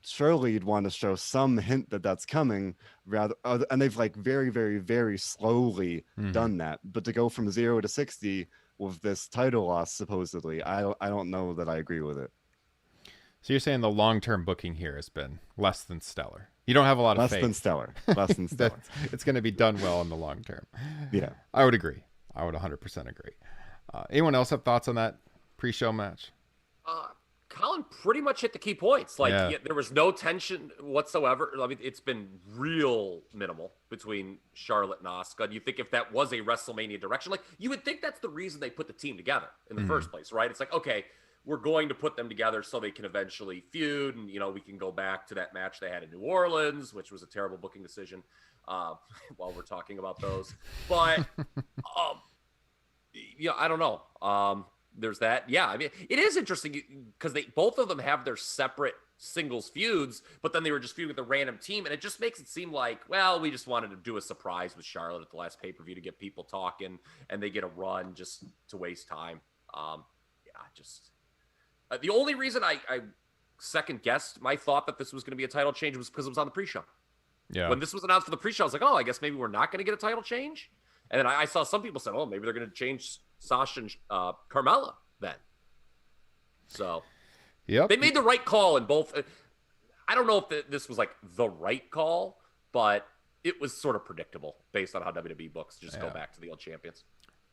[SPEAKER 7] surely you'd want to show some hint that that's coming, rather, and they've like very, very, very slowly done that. But to go from 0 to 60 with this title loss, supposedly, I don't know that I agree with it.
[SPEAKER 3] So you're saying the long-term booking here has been less than stellar. You don't have a lot of
[SPEAKER 7] less
[SPEAKER 3] faith.
[SPEAKER 7] than stellar.
[SPEAKER 3] It's going to be done well in the long term.
[SPEAKER 7] Yeah,
[SPEAKER 3] I would agree. I would 100% agree. Anyone else have thoughts on that pre-show match?
[SPEAKER 6] Colin pretty much hit the key points. There was no tension whatsoever. I mean, it's been real minimal between Charlotte and Asuka. Do you think if that was a WrestleMania direction, like you would think that's the reason they put the team together in the first place, right? It's like, okay, we're going to put them together so they can eventually feud, and we can go back to that match they had in New Orleans, which was a terrible booking decision. While we're talking about those, but I don't know. There's that. Yeah, I mean, it is interesting because both of them have their separate singles feuds, but then they were just feuding with a random team, and it just makes it seem like, well, we just wanted to do a surprise with Charlotte at the last pay-per-view to get people talking, and they get a run just to waste time. The only reason I second guessed my thought that this was going to be a title change was because it was on the pre-show.
[SPEAKER 3] Yeah.
[SPEAKER 6] When this was announced for the pre-show, I was like, oh, I guess maybe we're not going to get a title change. And then I saw some people said, oh, maybe they're going to change Sasha and Carmella then. So they made the right call in both. I don't know if this was like the right call, but it was sort of predictable based on how WWE books just go back to the old champions.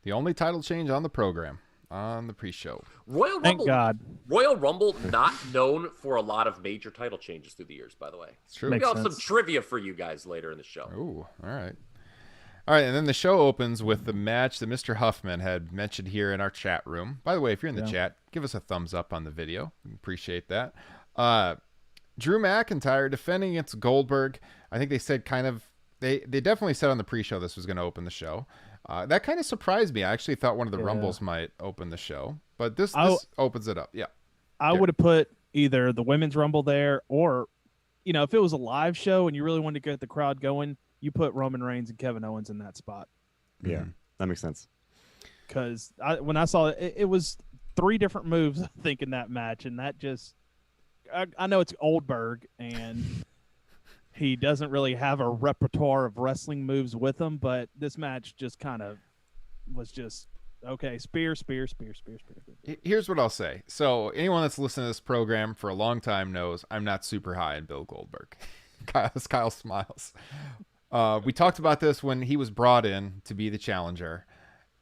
[SPEAKER 3] The only title change on the program on the pre-show.
[SPEAKER 6] Royal Rumble.
[SPEAKER 8] Thank God.
[SPEAKER 6] Royal Rumble, not known for a lot of major title changes through the years, by the way.
[SPEAKER 3] It's true.
[SPEAKER 6] Maybe I'll have some trivia for you guys later in the show.
[SPEAKER 3] Ooh, all right. All right, and then the show opens with the match that Mr. Huffman had mentioned here in our chat room. By the way, if you're in the chat, give us a thumbs up on the video. We appreciate that. Drew McIntyre defending against Goldberg. I think they said they definitely said on the pre-show this was going to open the show. That kind of surprised me. I actually thought one of the Rumbles might open the show, but this opens it up. Yeah.
[SPEAKER 8] I would have put either the Women's Rumble there or, if it was a live show and you really wanted to get the crowd going, you put Roman Reigns and Kevin Owens in that spot.
[SPEAKER 7] Yeah, that makes sense.
[SPEAKER 8] Because when I saw it, it was 3 different moves, I think, in that match. And that just – I know it's Goldberg, and he doesn't really have a repertoire of wrestling moves with him. But this match just kind of was just, okay, spear.
[SPEAKER 3] Here's what I'll say. So anyone that's listened to this program for a long time knows I'm not super high on Bill Goldberg. Kyle smiles. We talked about this when he was brought in to be the challenger.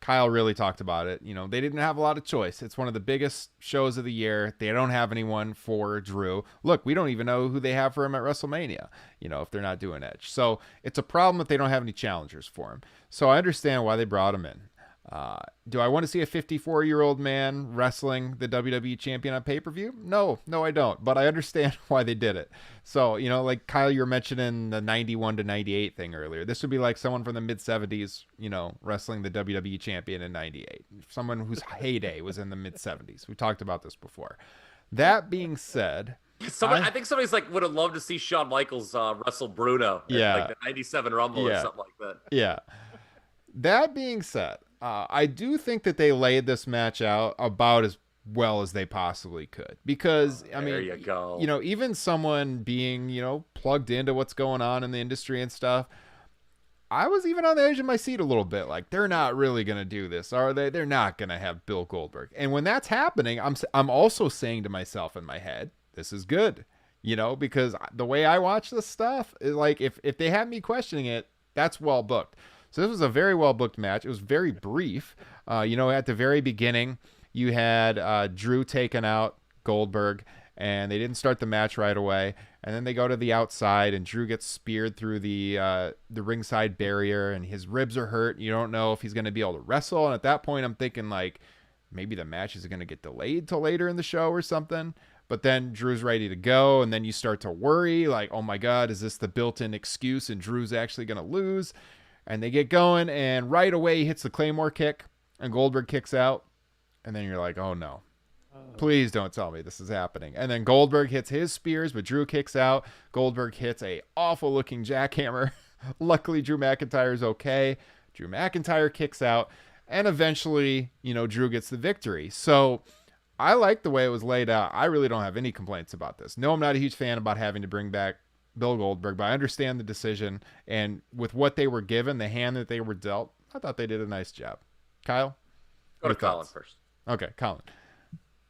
[SPEAKER 3] Kyle really talked about it. They didn't have a lot of choice. It's one of the biggest shows of the year. They don't have anyone for Drew. Look, we don't even know who they have for him at WrestleMania, if they're not doing Edge. So it's a problem that they don't have any challengers for him. So I understand why they brought him in. Do I want to see a 54-year-old man wrestling the WWE champion on pay-per-view? No, I don't. But I understand why they did it. So, like Kyle, you were mentioning the 91 to 98 thing earlier. This would be like someone from the mid-70s, wrestling the WWE champion in 98. Someone whose heyday was in the mid-70s. We talked about this before. That being said...
[SPEAKER 6] I think somebody's would have loved to see Shawn Michaels wrestle Bruno at the 97 Rumble or something like that.
[SPEAKER 3] Yeah. That being said... I do think that they laid this match out about as well as they possibly could, because
[SPEAKER 6] there you go.
[SPEAKER 3] Even someone being, plugged into what's going on in the industry and stuff, I was even on the edge of my seat a little bit. Like, they're not really going to do this, are they? They're not going to have Bill Goldberg. And when that's happening, I'm also saying to myself in my head, this is good, because the way I watch this stuff is like, if they have me questioning it, that's well booked. So this was a very well-booked match. It was very brief. At the very beginning, you had Drew taking out Goldberg, and they didn't start the match right away. And then they go to the outside, and Drew gets speared through the ringside barrier, and his ribs are hurt. You don't know if he's going to be able to wrestle. And at that point, I'm thinking, like, maybe the match is going to get delayed till later in the show or something. But then Drew's ready to go, and then you start to worry, like, oh my God, is this the built-in excuse, and Drew's actually going to lose? And they get going, and right away he hits the Claymore kick, and Goldberg kicks out. And then you're like, oh no. Please don't tell me this is happening. And then Goldberg hits his spears, but Drew kicks out. Goldberg hits a awful-looking jackhammer. Luckily, Drew McIntyre's okay. Drew McIntyre kicks out, and eventually, Drew gets the victory. So I like the way it was laid out. I really don't have any complaints about this. No, I'm not a huge fan about having to bring back Bill Goldberg, but I understand the decision. And with what they were given, the hand that they were dealt, I thought they did a nice job. Kyle?
[SPEAKER 6] Go to Colin first.
[SPEAKER 3] Okay, Colin.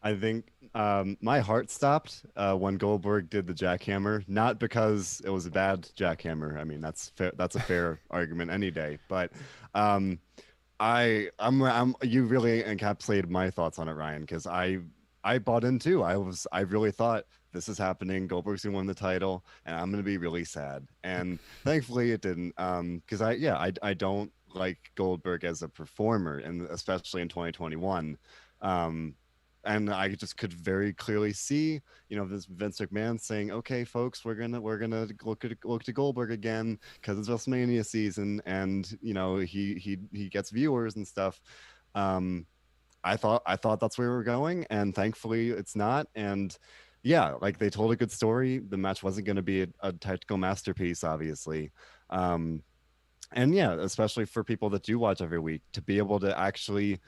[SPEAKER 7] I think my heart stopped when Goldberg did the jackhammer, not because it was a bad jackhammer. I mean, that's fair, that's a fair argument any day. But you really encapsulated my thoughts on it, Ryan, because I bought in too. I really thought this is happening. Goldberg's gonna win the title, and I'm gonna be really sad. And thankfully, it didn't. Because I don't like Goldberg as a performer, and especially in 2021. And I just could very clearly see, this Vince McMahon saying, "Okay, folks, we're gonna look to Goldberg again because it's WrestleMania season, and he gets viewers and stuff." I thought that's where we were going, and thankfully it's not. And yeah, like, they told a good story. The match wasn't going to be a technical masterpiece, obviously. And yeah, especially for people that do watch every week, to be able to actually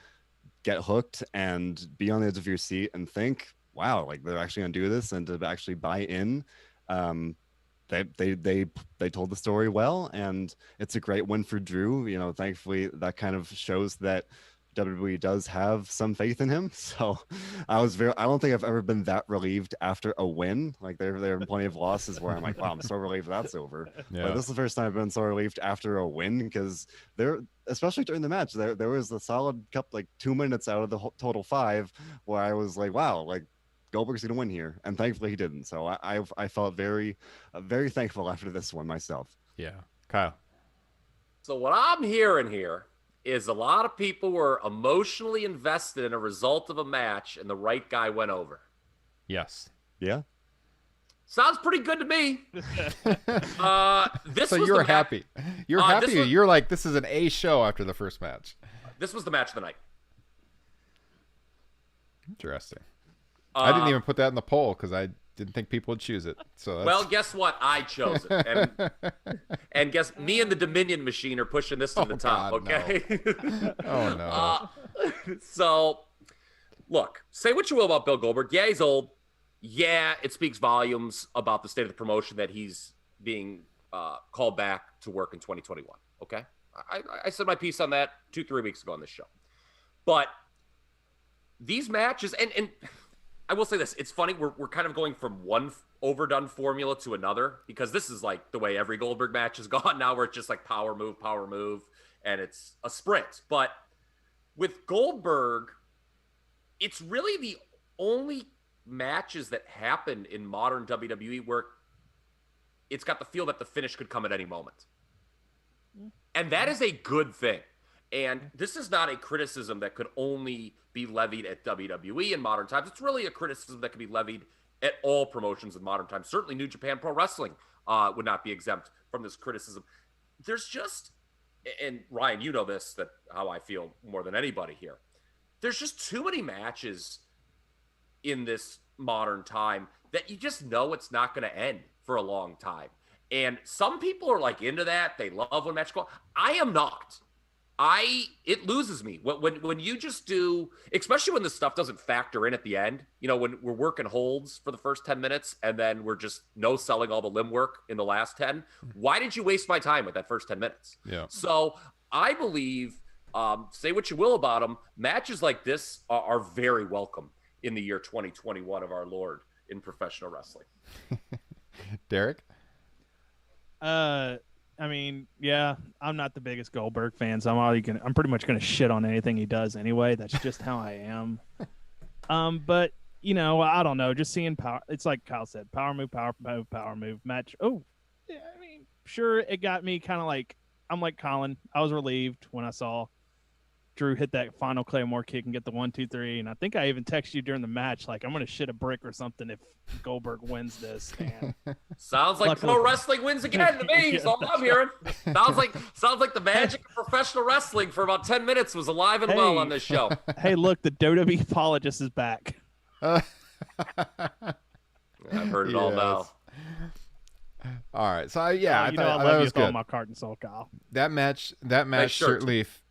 [SPEAKER 7] get hooked and be on the edge of your seat and think, wow, like, they're actually gonna do this, and to actually buy in. They told the story well, and it's a great win for Drew. Thankfully that kind of shows that WWE does have some faith in him. So I don't think I've ever been that relieved after a win. Like, there have been plenty of losses where I'm like, wow, I'm so relieved that's over.
[SPEAKER 3] Yeah.
[SPEAKER 7] But this is the first time I've been so relieved after a win, because especially during the match, there was a solid couple, like 2 minutes out of the total 5 where I was like, wow, like, Goldberg's gonna win here, and thankfully he didn't. So I felt very very thankful after this one myself.
[SPEAKER 3] Yeah. Kyle.
[SPEAKER 6] So what I'm hearing here is a lot of people were emotionally invested in a result of a match, and the right guy went over.
[SPEAKER 3] Yes.
[SPEAKER 7] Yeah.
[SPEAKER 6] Sounds pretty good to me.
[SPEAKER 3] So you're happy. You're happy. You're like, this is an A show after the first match.
[SPEAKER 6] This was the match of the night.
[SPEAKER 3] Interesting. I didn't even put that in the poll because I didn't think people would choose it. So
[SPEAKER 6] well, guess what? I chose it, and guess me and the Dominion machine are pushing this to the top.
[SPEAKER 3] God,
[SPEAKER 6] okay.
[SPEAKER 3] No. Oh no.
[SPEAKER 6] So, look, say what you will about Bill Goldberg. Yeah, he's old. Yeah, it speaks volumes about the state of the promotion that he's being called back to work in 2021. Okay, I said my piece on that 2-3 weeks ago on this show, but these matches and. I will say this. It's funny. We're kind of going from one overdone formula to another, because this is like the way every Goldberg match has gone now, where it's just like power move, and it's a sprint. But with Goldberg, it's really the only matches that happen in modern WWE where it's got the feel that the finish could come at any moment. And that is a good thing. And this is not a criticism that could only be levied at WWE in modern times. It's really a criticism that can be levied at all promotions in modern times. Certainly New Japan Pro Wrestling would not be exempt from this criticism. There's just, and Ryan, you know this, that how I feel more than anybody here. There's just too many matches in this modern time that you just know it's not going to end for a long time. And some people are like into that. They love when matches go. I am not. It loses me when you just do, especially when the stuff doesn't factor in at the end. When we're working holds for the first 10 minutes and then we're just no selling all the limb work in the last 10. Why did you waste my time with that first 10 minutes?
[SPEAKER 3] Yeah.
[SPEAKER 6] So I believe, say what you will about them, matches like this are very welcome in the year 2021 of our Lord in professional wrestling.
[SPEAKER 3] Derek?
[SPEAKER 8] I mean, yeah, I'm not the biggest Goldberg fan, so I'm pretty much gonna shit on anything he does anyway. That's just how I am. But I don't know. Just seeing power. It's like Kyle said, power move, power move, power move match. Oh, yeah, I mean, sure, it got me kind of like, I'm like Colin. I was relieved when I saw Drew hit that final Claymore kick and get the 1, 2, 3. And I think I even texted you during the match, like, I'm going to shit a brick or something if Goldberg wins this. And
[SPEAKER 6] sounds like pro wrestling wins again to me. That's all I'm hearing. Sounds like the magic of professional wrestling for about 10 minutes was alive and well on this show.
[SPEAKER 8] Hey, look, the WWE apologist is back.
[SPEAKER 6] I've heard it all now.
[SPEAKER 3] All right, so I thought
[SPEAKER 8] that
[SPEAKER 3] was good.
[SPEAKER 8] My card and soul, Kyle.
[SPEAKER 3] That match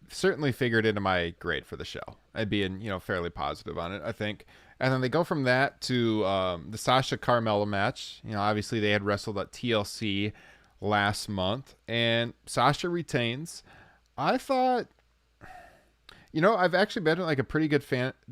[SPEAKER 3] certainly figured into my grade for the show. I'd be fairly positive on it, I think. And then they go from that to the Sasha Carmella match. Obviously they had wrestled at TLC last month, and Sasha retains. I thought, I've actually been like a pretty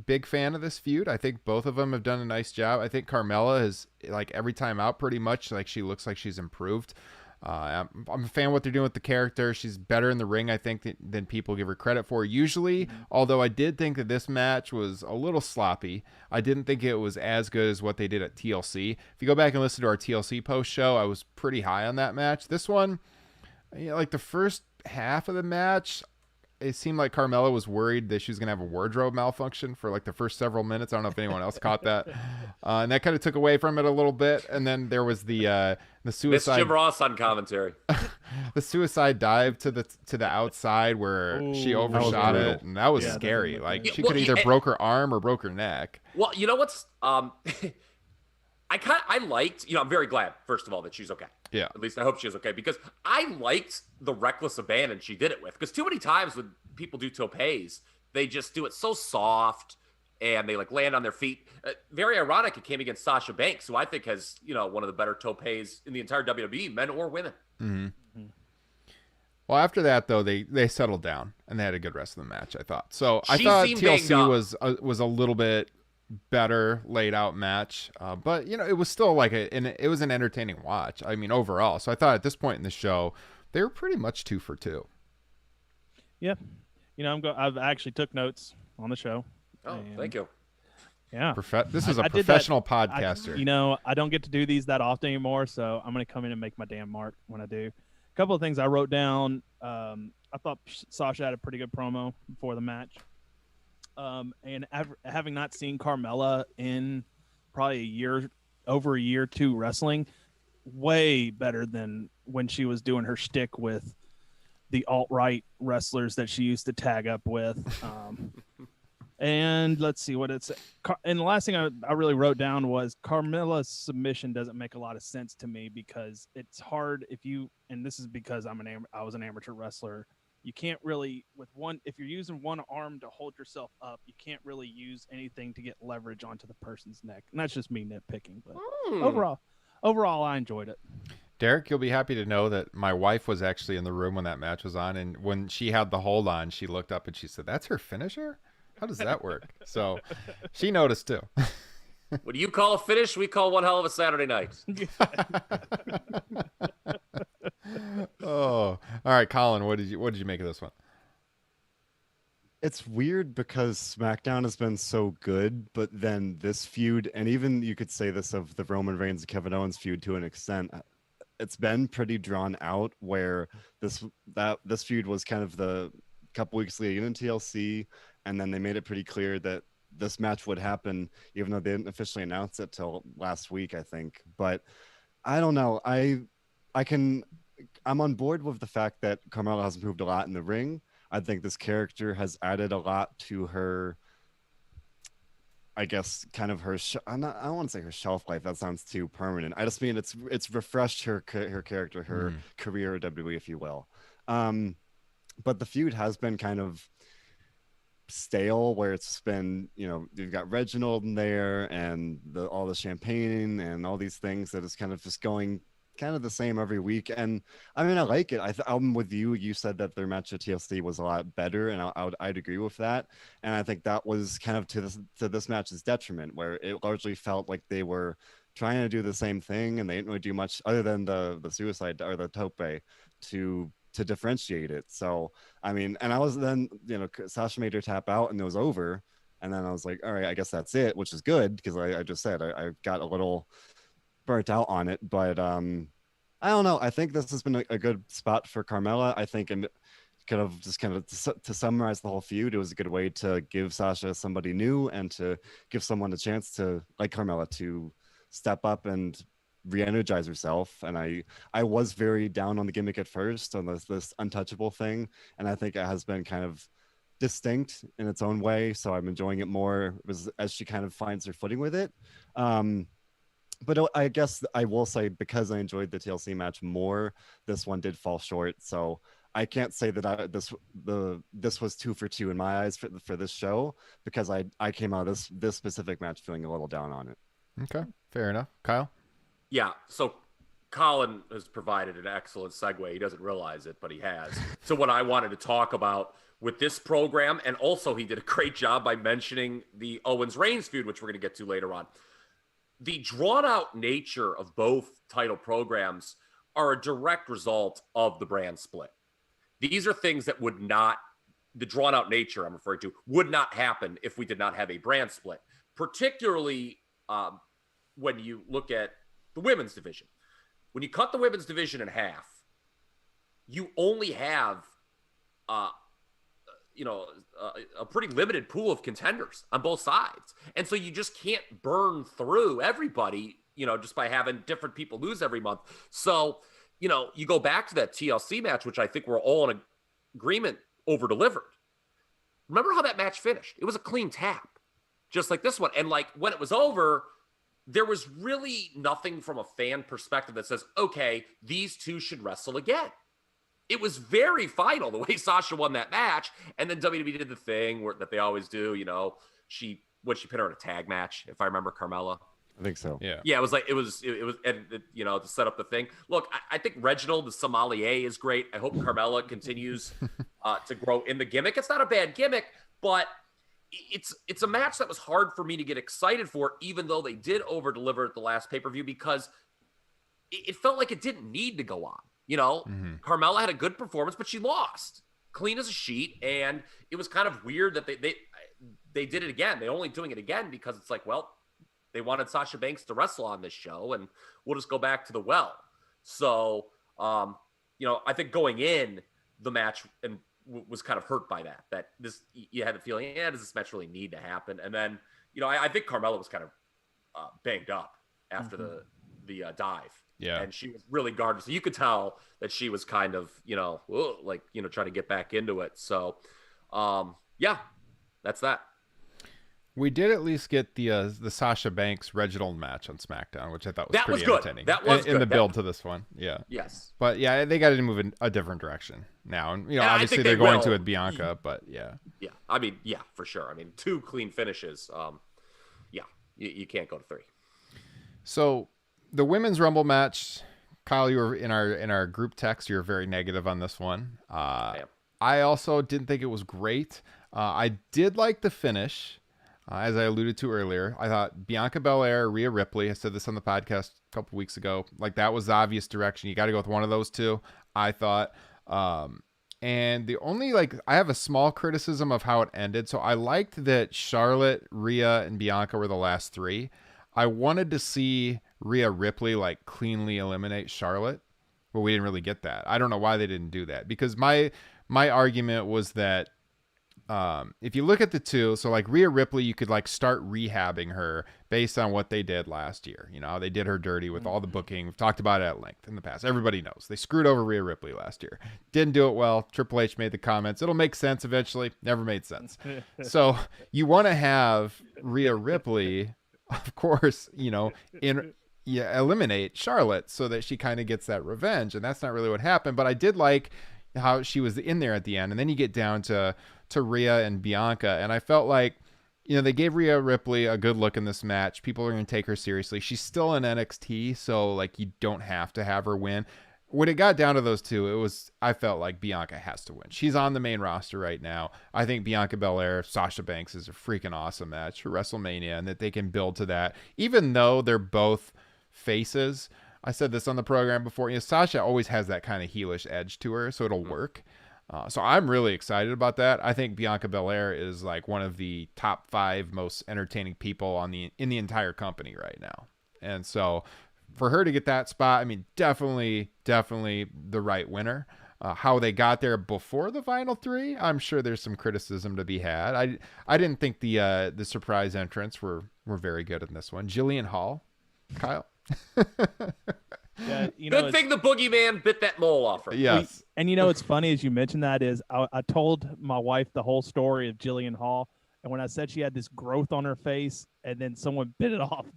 [SPEAKER 3] big fan of this feud. I think both of them have done a nice job. I think Carmella is, like, every time out pretty much, like, she looks like she's improved. I'm a fan of what they're doing with the character. She's better in the ring, I think, than people give her credit for usually. Although I did think that this match was a little sloppy. I didn't think it was as good as what they did at TLC. If you go back and listen to our TLC post show, I was pretty high on that match. This one, like the first half of the match, it seemed like Carmella was worried that she was going to have a wardrobe malfunction for like the first several minutes. I don't know if anyone else caught that. And that kind of took away from it a little bit. And then there was the suicide.
[SPEAKER 6] Miss Jim Ross on commentary.
[SPEAKER 3] The suicide dive to the outside where she overshot it. And that was scary. Like she could either broke her arm or broke her neck.
[SPEAKER 6] Well, you know what's, I liked, I'm very glad, first of all, that she's okay.
[SPEAKER 3] Yeah.
[SPEAKER 6] At least I hope she's okay, because I liked the reckless abandon she did it with. Because too many times when people do topes, they just do it so soft and they like land on their feet. Very ironic, it came against Sasha Banks, who I think has, one of the better topes in the entire WWE, men or women.
[SPEAKER 3] Mm-hmm. Well, after that, though, they settled down and they had a good rest of the match, I thought. So I thought TLC was a little bit better laid out match, but it was still like it was an entertaining watch, I mean, overall. So I thought at this point in the show they were pretty much 2 for 2.
[SPEAKER 8] Yeah, I've actually took notes on the show.
[SPEAKER 6] Thank you.
[SPEAKER 8] Yeah,
[SPEAKER 3] this is a professional podcaster.
[SPEAKER 8] I don't get to do these that often anymore, so I'm going to come in and make my damn mark when I do. A couple of things I wrote down. I thought Sasha had a pretty good promo before the match. And having not seen Carmella in probably over a year, 2 wrestling, way better than when she was doing her shtick with the alt-right wrestlers that she used to tag up with. And let's see what it's. And the last thing I really wrote down was Carmella's submission doesn't make a lot of sense to me, because it's hard and this is because I was an amateur wrestler. You can't really, if you're using one arm to hold yourself up, you can't really use anything to get leverage onto the person's neck. And that's just me nitpicking, but overall, I enjoyed it.
[SPEAKER 3] Derek, you'll be happy to know that my wife was actually in the room when that match was on. And when she had the hold on, she looked up and she said, "That's her finisher? How does that work?" So she noticed too.
[SPEAKER 6] What do you call a finish? We call one hell of a Saturday night.
[SPEAKER 3] Oh, all right, Colin. What did you make of this one?
[SPEAKER 7] It's weird because SmackDown has been so good, but then this feud, and even you could say this of the Roman Reigns and Kevin Owens feud to an extent, it's been pretty drawn out. Where this feud was kind of the couple weeks leading into TLC, and then they made it pretty clear that this match would happen, even though they didn't officially announce it till last week, I think. But I don't know. I'm on board with the fact that Carmella has improved a lot in the ring. I think this character has added a lot to her, I guess, kind of her. I don't want to say her shelf life. That sounds too permanent. I just mean it's refreshed her character, her career at WWE, if you will. But the feud has been kind of stale, where it's been, you've got Reginald in there and all the champagne and all these things that is kind of just going kind of the same every week. And I mean, I like it. I'm with you. You said that their match at TLC was a lot better, and I'd agree with that. And I think that was kind of to this match's detriment, where it largely felt like they were trying to do the same thing, and they didn't really do much other than the suicide or the tope to differentiate it. So I mean, and I was then, Sasha made her tap out and it was over, And then I was like, all right, I guess that's it, which is good because I just said I got a little burnt out on it. But I don't know. I think this has been a good spot for Carmilla. I think, and to summarize the whole feud, it was a good way to give Sasha somebody new and to give someone a chance to, like Carmilla, to step up and re-energize herself. And I was very down on the gimmick at first, on this untouchable thing, and I think it has been kind of distinct in its own way, so I'm enjoying it more as she kind of finds her footing with it. But I guess I will say, because I enjoyed the TLC match more, this one did fall short. So I can't say that this was 2 for 2 in my eyes for this show, because I came out of this specific match feeling a little down on it.
[SPEAKER 3] Okay, fair enough. Kyle?
[SPEAKER 6] Yeah, so Colin has provided an excellent segue. He doesn't realize it, but he has. So what I wanted to talk about with this program, and also he did a great job by mentioning the Owens-Reigns feud, which we're going to get to later on. The drawn-out nature of both title programs are a direct result of the brand split. These are things that would not, the drawn-out nature I'm referring to, would not happen if we did not have a brand split, particularly when you look at the women's division. When you cut the women's division in half, you only have a pretty limited pool of contenders on both sides. And so you just can't burn through everybody, just by having different people lose every month. So, you go back to that TLC match, which I think we're all in agreement over-delivered. Remember how that match finished? It was a clean tap, just like this one. And like when it was over, there was really nothing from a fan perspective that says, okay, these two should wrestle again. It was very final the way Sasha won that match. And then WWE did the thing that they always do, she put her in a tag match, if I remember, Carmella.
[SPEAKER 7] I think so.
[SPEAKER 3] Yeah.
[SPEAKER 6] Yeah, it was, and to set up the thing. Look, I think Reginald the Sommelier is great. I hope Carmella continues to grow in the gimmick. It's not a bad gimmick, but it's a match that was hard for me to get excited for, even though they did over-deliver at the last pay-per-view, because it felt like it didn't need to go on. Carmella had a good performance, but she lost clean as a sheet, and it was kind of weird that they did it again. They're only doing it again because it's like, well, they wanted Sasha Banks to wrestle on this show, and we'll just go back to the well. So, I think going in the match and was kind of hurt by that this, you had the feeling, does this match really need to happen? And then, I think Carmella was kind of banged up after the dive.
[SPEAKER 3] Yeah.
[SPEAKER 6] And she was really guarded. So you could tell that she was kind of, trying to get back into it. So, that's that.
[SPEAKER 3] We did at least get the Sasha Banks Reginald match on SmackDown, which I thought was pretty entertaining.
[SPEAKER 6] That was good.
[SPEAKER 3] In the build to this one. Yeah.
[SPEAKER 6] Yes.
[SPEAKER 3] But yeah, they got to move in a different direction now. And, obviously they're going to with Bianca, but yeah.
[SPEAKER 6] Yeah. I mean, yeah, for sure. I mean, 2 clean finishes. You can't go to 3.
[SPEAKER 3] So the Women's Rumble match, Kyle, you were in our group text. You were very negative on this one. I also didn't think it was great. I did like the finish. As I alluded to earlier, I thought Bianca Belair, Rhea Ripley, I said this on the podcast a couple weeks ago, like that was the obvious direction. You got to go with one of those two, I thought. And the only, I have a small criticism of how it ended. So I liked that Charlotte, Rhea, and Bianca were the last 3. I wanted to see Rhea Ripley, cleanly eliminate Charlotte, but we didn't really get that. I don't know why they didn't do that, because my argument was that if you look at the two, so Rhea Ripley, you could start rehabbing her based on what they did last year. They did her dirty with all the booking. We've talked about it at length in the past. Everybody knows they screwed over Rhea Ripley last year. Didn't do it well. Triple H made the comments, it'll make sense eventually. Never made sense. So you want to have Rhea Ripley, of course, eliminate Charlotte so that she kind of gets that revenge. And that's not really what happened. But I did like how she was in there at the end. And then you get down to Rhea and Bianca. And I felt like, they gave Rhea Ripley a good look in this match. People are going to take her seriously. She's still in NXT, so you don't have to have her win. When it got down to those two, I felt like Bianca has to win. She's on the main roster right now. I think Bianca Belair, Sasha Banks is a freaking awesome match for WrestleMania, and that they can build to that. Even though they're both faces, I said this on the program before, Sasha always has that kind of heelish edge to her, so it'll work. So I'm really excited about that. I think Bianca Belair is like one of the top 5 most entertaining people in the entire company right now. And so for her to get that spot, I mean, definitely the right winner. How they got there before the final 3, I'm sure there's some criticism to be had. I didn't think the surprise entrants were very good in this one. Jillian Hall, Kyle.
[SPEAKER 8] Yeah,
[SPEAKER 6] Good thing the boogeyman bit that mole off her.
[SPEAKER 3] Yes.
[SPEAKER 8] And it's funny as you mentioned that is I told my wife the whole story of Jillian Hall, and when I said she had this growth on her face and then someone bit it off,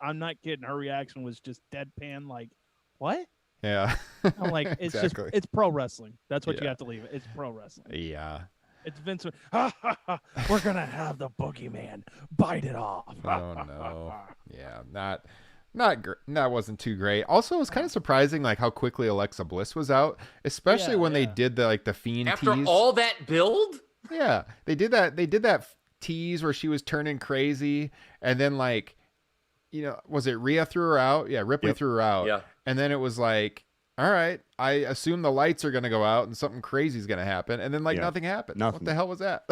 [SPEAKER 8] I'm not kidding. Her reaction was just deadpan, like, what?
[SPEAKER 3] Yeah.
[SPEAKER 8] I'm like, it's
[SPEAKER 3] Exactly.
[SPEAKER 8] it's pro wrestling. That's what you
[SPEAKER 3] Yeah.
[SPEAKER 8] have to leave it. It's pro wrestling.
[SPEAKER 3] Yeah.
[SPEAKER 8] It's Vince. We're gonna have the boogeyman bite it off.
[SPEAKER 3] Oh no. Yeah. Not great. That wasn't too great. Also, it was kind of surprising, like how quickly Alexa Bliss was out, especially when they did the Fiend
[SPEAKER 6] After
[SPEAKER 3] tease.
[SPEAKER 6] all that build?
[SPEAKER 3] Yeah, they did that. They did that tease where she was turning crazy, and then was it Rhea threw her out? Yeah, Ripley threw her out.
[SPEAKER 6] Yeah,
[SPEAKER 3] and then it was like, all right, I assume the lights are gonna go out and something crazy is gonna happen, and then nothing happened.
[SPEAKER 7] Nothing.
[SPEAKER 3] What the hell was that?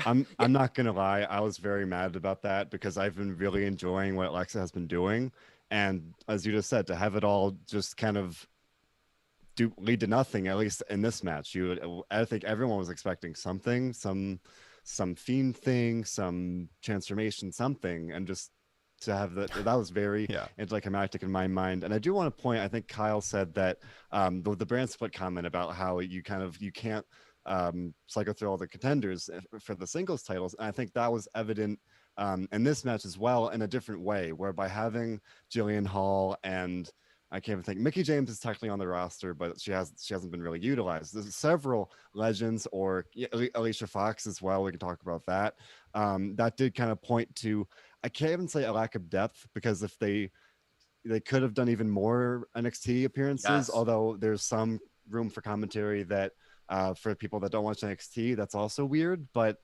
[SPEAKER 7] I'm not gonna lie, I was very mad about that because I've been really enjoying what Alexa has been doing. And as you just said, to have it all just kind of lead to nothing, at least in this match, I think everyone was expecting something, some Fiend thing, some transformation, something, and just to have that was very anticlimactic in my mind. And I do want to point, I think Kyle said that the brand split comment about how you can't cycle through all the contenders for the singles titles, and I think that was evident in this match as well, in a different way, where by having Jillian Hall and I can't even think, Mickie James is technically on the roster, but she hasn't been really utilized. There's several legends, or Alicia Fox as well. We can talk about that. That did kind of point to, I can't even say a lack of depth, because if they could have done even more NXT appearances, although there's some room for commentary that for people that don't watch NXT, that's also weird. But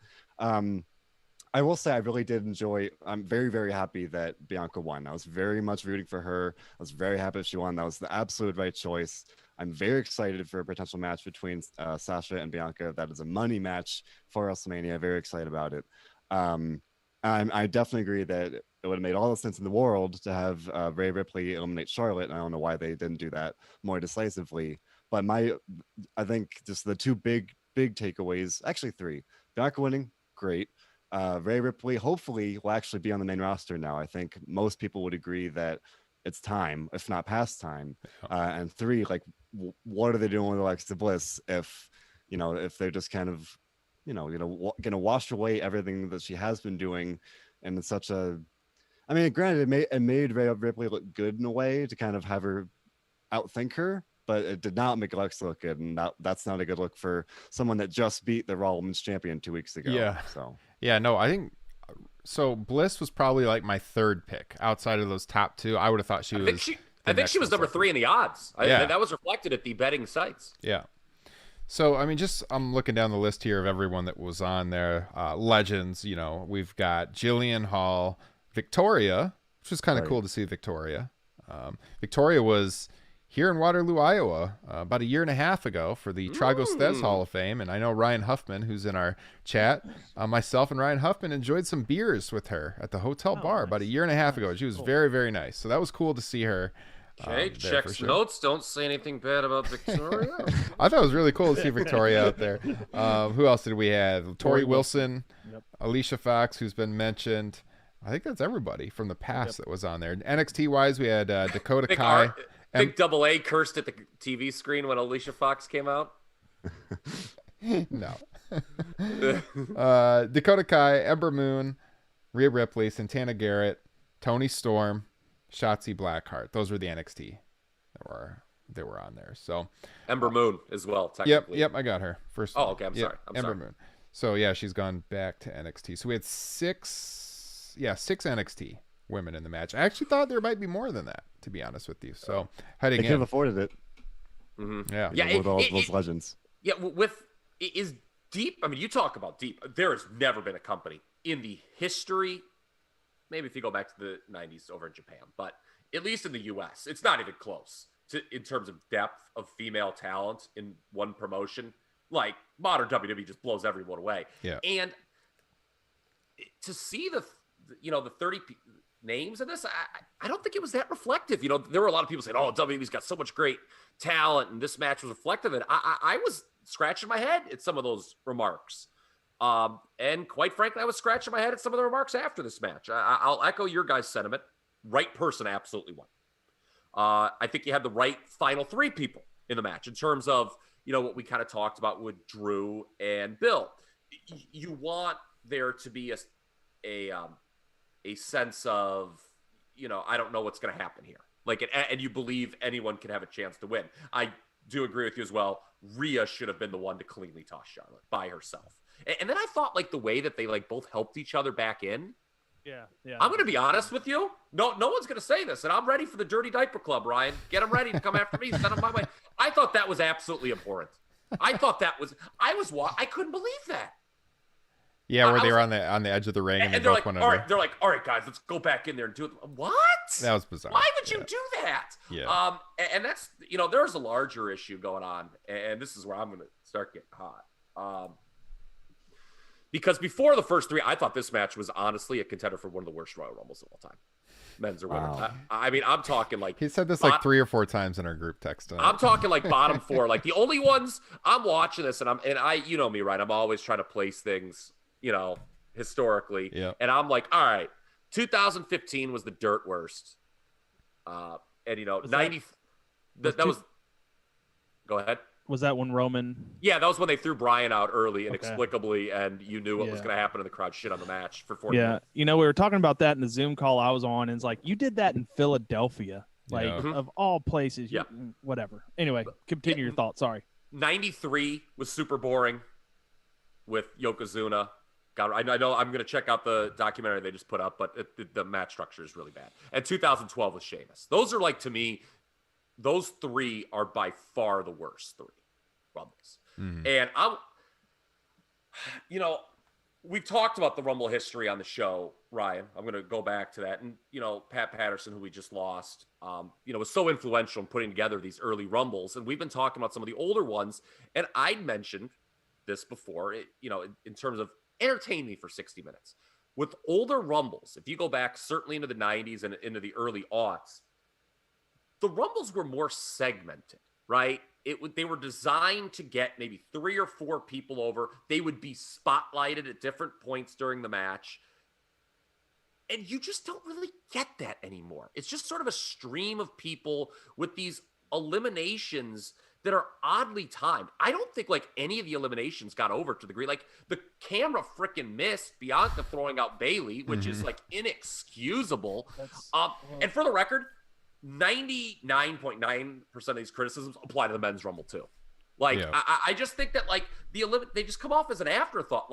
[SPEAKER 7] I will say I really did enjoy. I'm very, very happy that Bianca won. I was very much rooting for her. I was very happy that she won. That was the absolute right choice. I'm very excited for a potential match between Sasha and Bianca. That is a money match for WrestleMania. Very excited about it. I definitely agree that it would have made all the sense in the world to have Rhea Ripley eliminate Charlotte. And I don't know why they didn't do that more decisively. But I think just the two big takeaways, actually 3. Bianca winning, great. Rhea Ripley hopefully will actually be on the main roster now. I think most people would agree that it's time, if not past time. And 3, like, what are they doing with Alexa Bliss if they're just kind of, going to wash away everything that she has been doing, and it's such a, I mean, granted, it made Rhea Ripley look good in a way to kind of have her outthink her, but it did not make Alexa look good, and that's not a good look for someone that just beat the Raw Women's Champion 2 weeks ago.
[SPEAKER 3] Yeah.
[SPEAKER 7] So.
[SPEAKER 3] Yeah, no, I think so. Bliss was probably like my 3rd pick outside of those top 2. I would have thought she was.
[SPEAKER 6] I think she was number 3 in the odds. That was reflected at the betting sites.
[SPEAKER 3] Yeah. So, I mean, I'm looking down the list here of everyone that was on there. Legends, we've got Jillian Hall, Victoria, which was kind of cool to see Victoria. Victoria was here in Waterloo, Iowa, about a year and a half ago for the Tragos Thez Hall of Fame. And I know Ryan Huffman, who's in our chat, myself and Ryan Huffman enjoyed some beers with her at the hotel bar about a year and a half ago. She was very, very nice. So that was cool to see her.
[SPEAKER 6] Okay, checks notes. Don't say anything bad about Victoria.
[SPEAKER 3] I thought it was really cool to see Victoria out there. Who else did we have? Tori Wilson, Alicia Fox, who's been mentioned. I think that's everybody from the past that was on there. NXT-wise, we had Dakota Kai.
[SPEAKER 6] Big Double A cursed at the TV screen when Alicia Fox came out.
[SPEAKER 3] No. Dakota Kai, Ember Moon, Rhea Ripley, Santana Garrett, Toni Storm, Shotzi Blackheart. Those were the NXT that were on there. So
[SPEAKER 6] Ember Moon as well, technically.
[SPEAKER 3] Yep, I got her. First.
[SPEAKER 6] Oh, okay, I'm sorry.
[SPEAKER 3] Ember Moon. So yeah, she's gone back to NXT. So we had 6 NXT women in the match. I actually thought there might be more than that, to be honest with you. So heading
[SPEAKER 7] they could have afforded it.
[SPEAKER 3] Mm-hmm. Yeah.
[SPEAKER 7] With all those legends.
[SPEAKER 6] Yeah, it is deep. I mean, you talk about deep. There has never been a company in the history, maybe if you go back to the 90s over in Japan, but at least in the US, it's not even close in terms of depth of female talent in one promotion Like modern WWE just blows everyone away.
[SPEAKER 3] Yeah.
[SPEAKER 6] And to see the 30 names in this, I don't think it was that reflective. There were a lot of people saying, "Oh, WWE's got so much great talent," and this match was reflective. And I was scratching my head at some of those remarks. And quite frankly, I was scratching my head at some of the remarks after this match. I'll echo your guys' sentiment. Right person absolutely won. I think you had the right final three people in the match in terms of, what we kind of talked about with Drew and Bill. You want there to be a sense of, I don't know what's going to happen here. And you believe anyone can have a chance to win. I do agree with you as well. Rhea should have been the one to cleanly toss Charlotte by herself. And then I thought the way that they both helped each other back in.
[SPEAKER 8] Yeah.
[SPEAKER 6] I'm going to be honest with you. No one's going to say this, and I'm ready for the Dirty Diaper Club, Ryan. Get them ready to come after me. Send them my way. I thought that was absolutely abhorrent. I couldn't believe that.
[SPEAKER 3] Yeah, where they were on the edge of the ring and they both went under.
[SPEAKER 6] They're like, all right, guys, let's go back in there and do it. What?
[SPEAKER 3] That was bizarre.
[SPEAKER 6] Why would you do that?
[SPEAKER 3] Yeah.
[SPEAKER 6] And that's, there's a larger issue going on, and this is where I'm going to start getting hot. Because before the first three, I thought this match was honestly a contender for one of the worst Royal Rumbles of all time. Men's or women's.
[SPEAKER 3] Wow.
[SPEAKER 6] I mean, I'm talking
[SPEAKER 3] he said this 3 or 4 times in our group text.
[SPEAKER 6] I'm talking bottom 4. The only ones I'm watching this, and you know me, right? I'm always trying to place things, historically.
[SPEAKER 3] Yeah.
[SPEAKER 6] And I'm like, all right, 2015 was the dirt worst. And 90. That was. Go ahead.
[SPEAKER 8] Was that when Roman?
[SPEAKER 6] Yeah, that was when they threw Bryan out early inexplicably, and you knew what was going to happen, and the crowd shit on the match for 40 minutes.
[SPEAKER 8] We were talking about that in the Zoom call I was on, and it's you did that in Philadelphia, of all places. Whatever. Anyway, continue your thoughts. Sorry.
[SPEAKER 6] 93 was super boring with Yokozuna. I know I'm going to check out the documentary they just put up, but the match structure is really bad. And 2012 was Sheamus. Those are to me, those 3 are by far the worst 3 Rumbles. Mm-hmm. And we've talked about the Rumble history on the show, Ryan. I'm going to go back to that. And, Pat Patterson, who we just lost, was so influential in putting together these early Rumbles. And we've been talking about some of the older ones. And I'd mentioned this before, in terms of entertain me for 60 minutes. With older Rumbles, if you go back certainly into the 90s and into the early aughts, the Rumbles were more segmented, right? They were designed to get maybe 3 or 4 people over. They would be spotlighted at different points during the match. And you just don't really get that anymore. It's just sort of a stream of people with these eliminations that are oddly timed. I don't think any of the eliminations got over to the degree. The camera freaking missed Bianca throwing out Bayley, which is inexcusable. And for the record, 99.9% of these criticisms apply to the men's Rumble too. I just think that they just come off as an afterthought.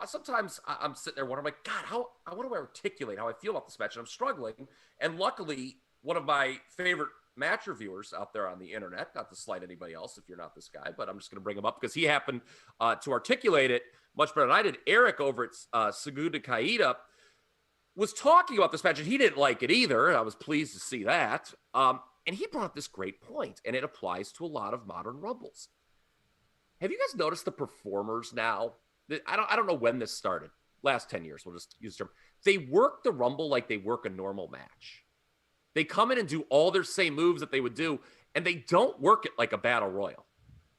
[SPEAKER 6] Sometimes I'm sitting there wondering, God, how do I articulate how I feel about this match? And I'm struggling. And luckily, one of my favorite match reviewers out there on the internet, not to slight anybody else if you're not this guy, but I'm just going to bring him up because he happened to articulate it much better than I did. Eric over at Segunda Caída was talking about this match, and he didn't like it either. I was pleased to see that. And he brought up this great point, and it applies to a lot of modern Rumbles. Have you guys noticed the performers now? I don't know when this started. Last 10 years, we'll just use the term. They work the Rumble like they work a normal match. They come in and do all their same moves that they would do, and they don't work it like a battle royal.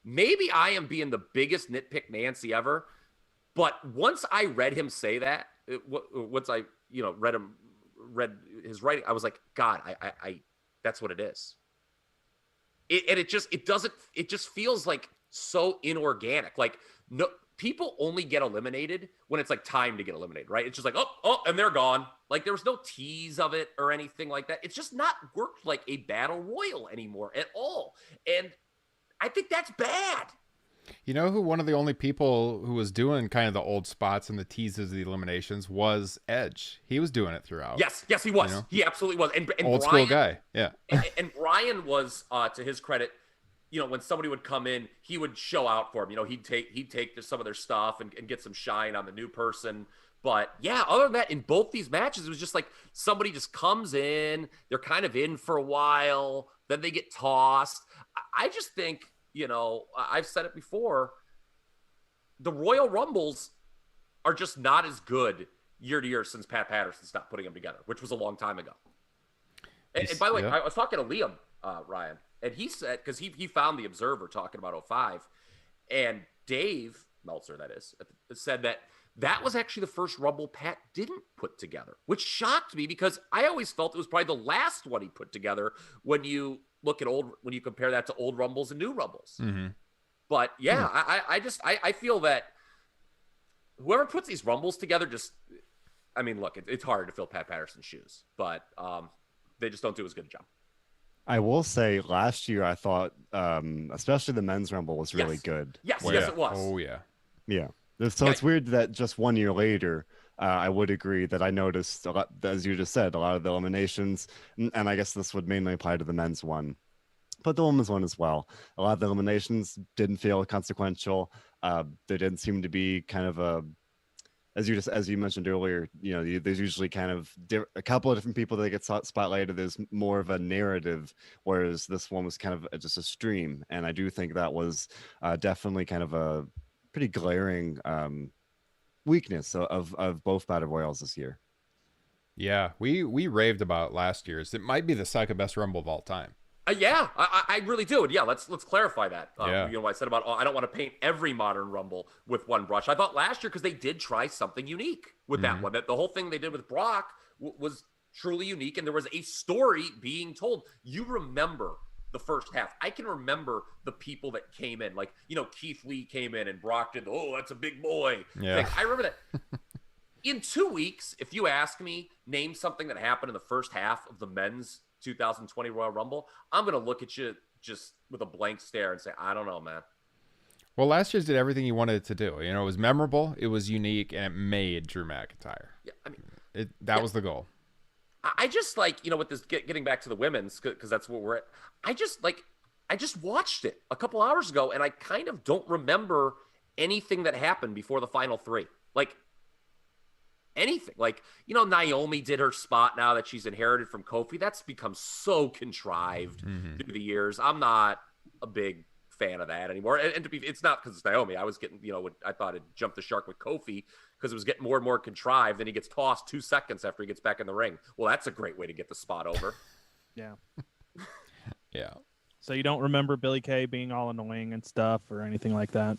[SPEAKER 6] Maybe I am being the biggest nitpick Nancy ever, but once I read him say that, once I read his writing, I was like, God, I that's what it is. It just feels so inorganic. No, people only get eliminated when it's time to get eliminated, right? It's just oh, and they're gone. There was no tease of it or anything like that. It's just not worked like a battle royal anymore at all. And I think that's bad.
[SPEAKER 3] You know who one of the only people who was doing kind of the old spots and the teases of the eliminations was Edge. He was doing it throughout.
[SPEAKER 6] Yes, he was. He absolutely was. And
[SPEAKER 3] old school guy. Yeah.
[SPEAKER 6] and Brian was, to his credit, when somebody would come in, he would show out for him. He'd take some of their stuff and get some shine on the new person. But yeah, other than that, in both these matches, it was just somebody just comes in, they're kind of in for a while, then they get tossed. I just think, I've said it before, the Royal Rumbles are just not as good year to year since Pat Patterson stopped putting them together, which was a long time ago. And by the way, I was talking to Liam, Ryan, and he said, because he found the Observer talking about 05, and Dave Meltzer, that is, said that was actually the first Rumble Pat didn't put together, which shocked me because I always felt it was probably the last one he put together when you look at when you compare that to old Rumbles and new Rumbles.
[SPEAKER 3] Mm-hmm.
[SPEAKER 6] But yeah, I feel that whoever puts these Rumbles together look, it's hard to fill Pat Patterson's shoes, but they just don't do as good a job.
[SPEAKER 7] I will say last year I thought, especially the men's Rumble was really good.
[SPEAKER 6] Yes, it was.
[SPEAKER 3] Oh, yeah.
[SPEAKER 7] Yeah. So it's weird that just 1 year later, I would agree that I noticed, a lot, as you just said, a lot of the eliminations, and I guess this would mainly apply to the men's one, but the women's one as well. A lot of the eliminations didn't feel consequential. There didn't seem to be kind of as you mentioned earlier, there's usually kind of a couple of different people that get spotlighted. There's more of a narrative, whereas this one was kind of just a stream, and I do think that was definitely kind of a pretty glaring weakness of both Battle Royals this year.
[SPEAKER 3] Yeah, we raved about last year's. It might be the second best Rumble of all time.
[SPEAKER 6] Yeah, I really do. And yeah, let's clarify that.
[SPEAKER 3] Yeah.
[SPEAKER 6] I said about, I don't want to paint every modern Rumble with one brush. I thought last year, because they did try something unique with that one, that the whole thing they did with Brock was truly unique, and there was a story being told. You remember the first half. I can remember the people that came in, like, Keith Lee came in and Brock did, oh, that's a big boy.
[SPEAKER 3] Yeah.
[SPEAKER 6] I remember that. In 2 weeks, if you ask me, name something that happened in the first half of the men's 2020 Royal Rumble, I'm going to look at you just with a blank stare and say, I don't know, man.
[SPEAKER 3] Well, last year's did everything you wanted it to do. It was memorable, it was unique, and it made Drew McIntyre.
[SPEAKER 6] Yeah, I mean,
[SPEAKER 3] that was the goal.
[SPEAKER 6] I just with this getting back to the women's, because that's what we're at. I just watched it a couple hours ago, and I kind of don't remember anything that happened before the final three. Like anything. Like, Naomi did her spot now that she's inherited from Kofi. That's become so contrived through the years. I'm not a big fan of that anymore. And it's not because it's Naomi. I was getting, I thought it jumped the shark with Kofi because it was getting more and more contrived. Then he gets tossed 2 seconds after he gets back in the ring. Well, that's a great way to get the spot over.
[SPEAKER 8] Yeah.
[SPEAKER 3] Yeah.
[SPEAKER 8] So you don't remember Billie Kay being all annoying and stuff or anything like that?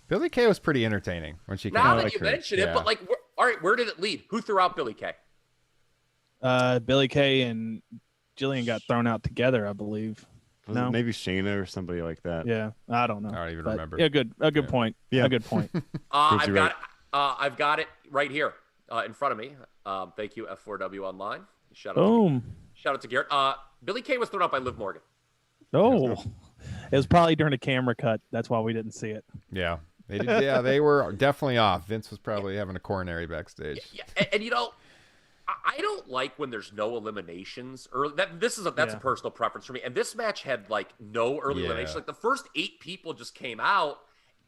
[SPEAKER 3] Billie Kay was pretty entertaining when she came
[SPEAKER 6] now
[SPEAKER 3] out.
[SPEAKER 6] that you mention it, but all right, where did it lead? Who threw out Billie Kay?
[SPEAKER 8] Billie Kay and Jillian got thrown out together, I believe.
[SPEAKER 7] Was it maybe Shayna or somebody like that?
[SPEAKER 8] Yeah, I don't know.
[SPEAKER 3] I don't even remember.
[SPEAKER 8] Yeah, a good point.
[SPEAKER 7] Yeah.
[SPEAKER 8] A good point.
[SPEAKER 6] I've got it right here in front of me. Thank you, F4W Online. Shout out to Garrett. Billie Kay was thrown out by Liv Morgan.
[SPEAKER 8] Oh, it was probably during a camera cut. That's why we didn't see it.
[SPEAKER 3] Yeah. They did, yeah, they were definitely off. Vince was probably having a coronary backstage.
[SPEAKER 6] Yeah, and I don't like when there's no eliminations early. That's a personal preference for me. And this match had no early eliminations. Like the first 8 people just came out,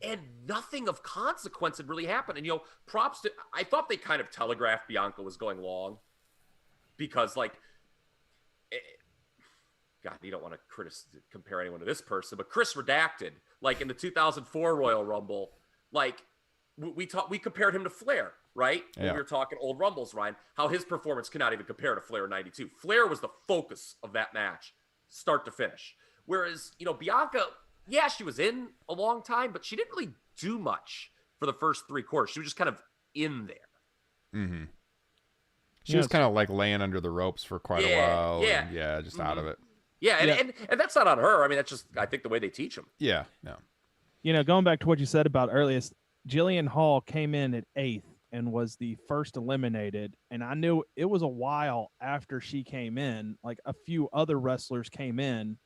[SPEAKER 6] and nothing of consequence had really happened. And props to, I thought they kind of telegraphed Bianca was going long, because God, you don't want to compare anyone to this person, but Chris Redacted, in the 2004 Royal Rumble, we compared him to Flair, right?
[SPEAKER 3] Yeah.
[SPEAKER 6] When we were talking old Rumbles, Ryan, how his performance cannot even compare to Flair in 92. Flair was the focus of that match, start to finish. Whereas, Bianca, yeah, she was in a long time, but she didn't really do much for the first 3 quarters. She was just kind of in there.
[SPEAKER 3] Mm-hmm. She was kind of laying under the ropes for quite a while.
[SPEAKER 6] Yeah.
[SPEAKER 3] And, just out of it.
[SPEAKER 6] Yeah, and that's not on her. I mean, that's just, I think, the way they teach them.
[SPEAKER 3] Yeah, no.
[SPEAKER 8] Going back to what you said about earliest, Jillian Hall came in at 8th and was the first eliminated. And I knew it was a while after she came in. A few other wrestlers came in.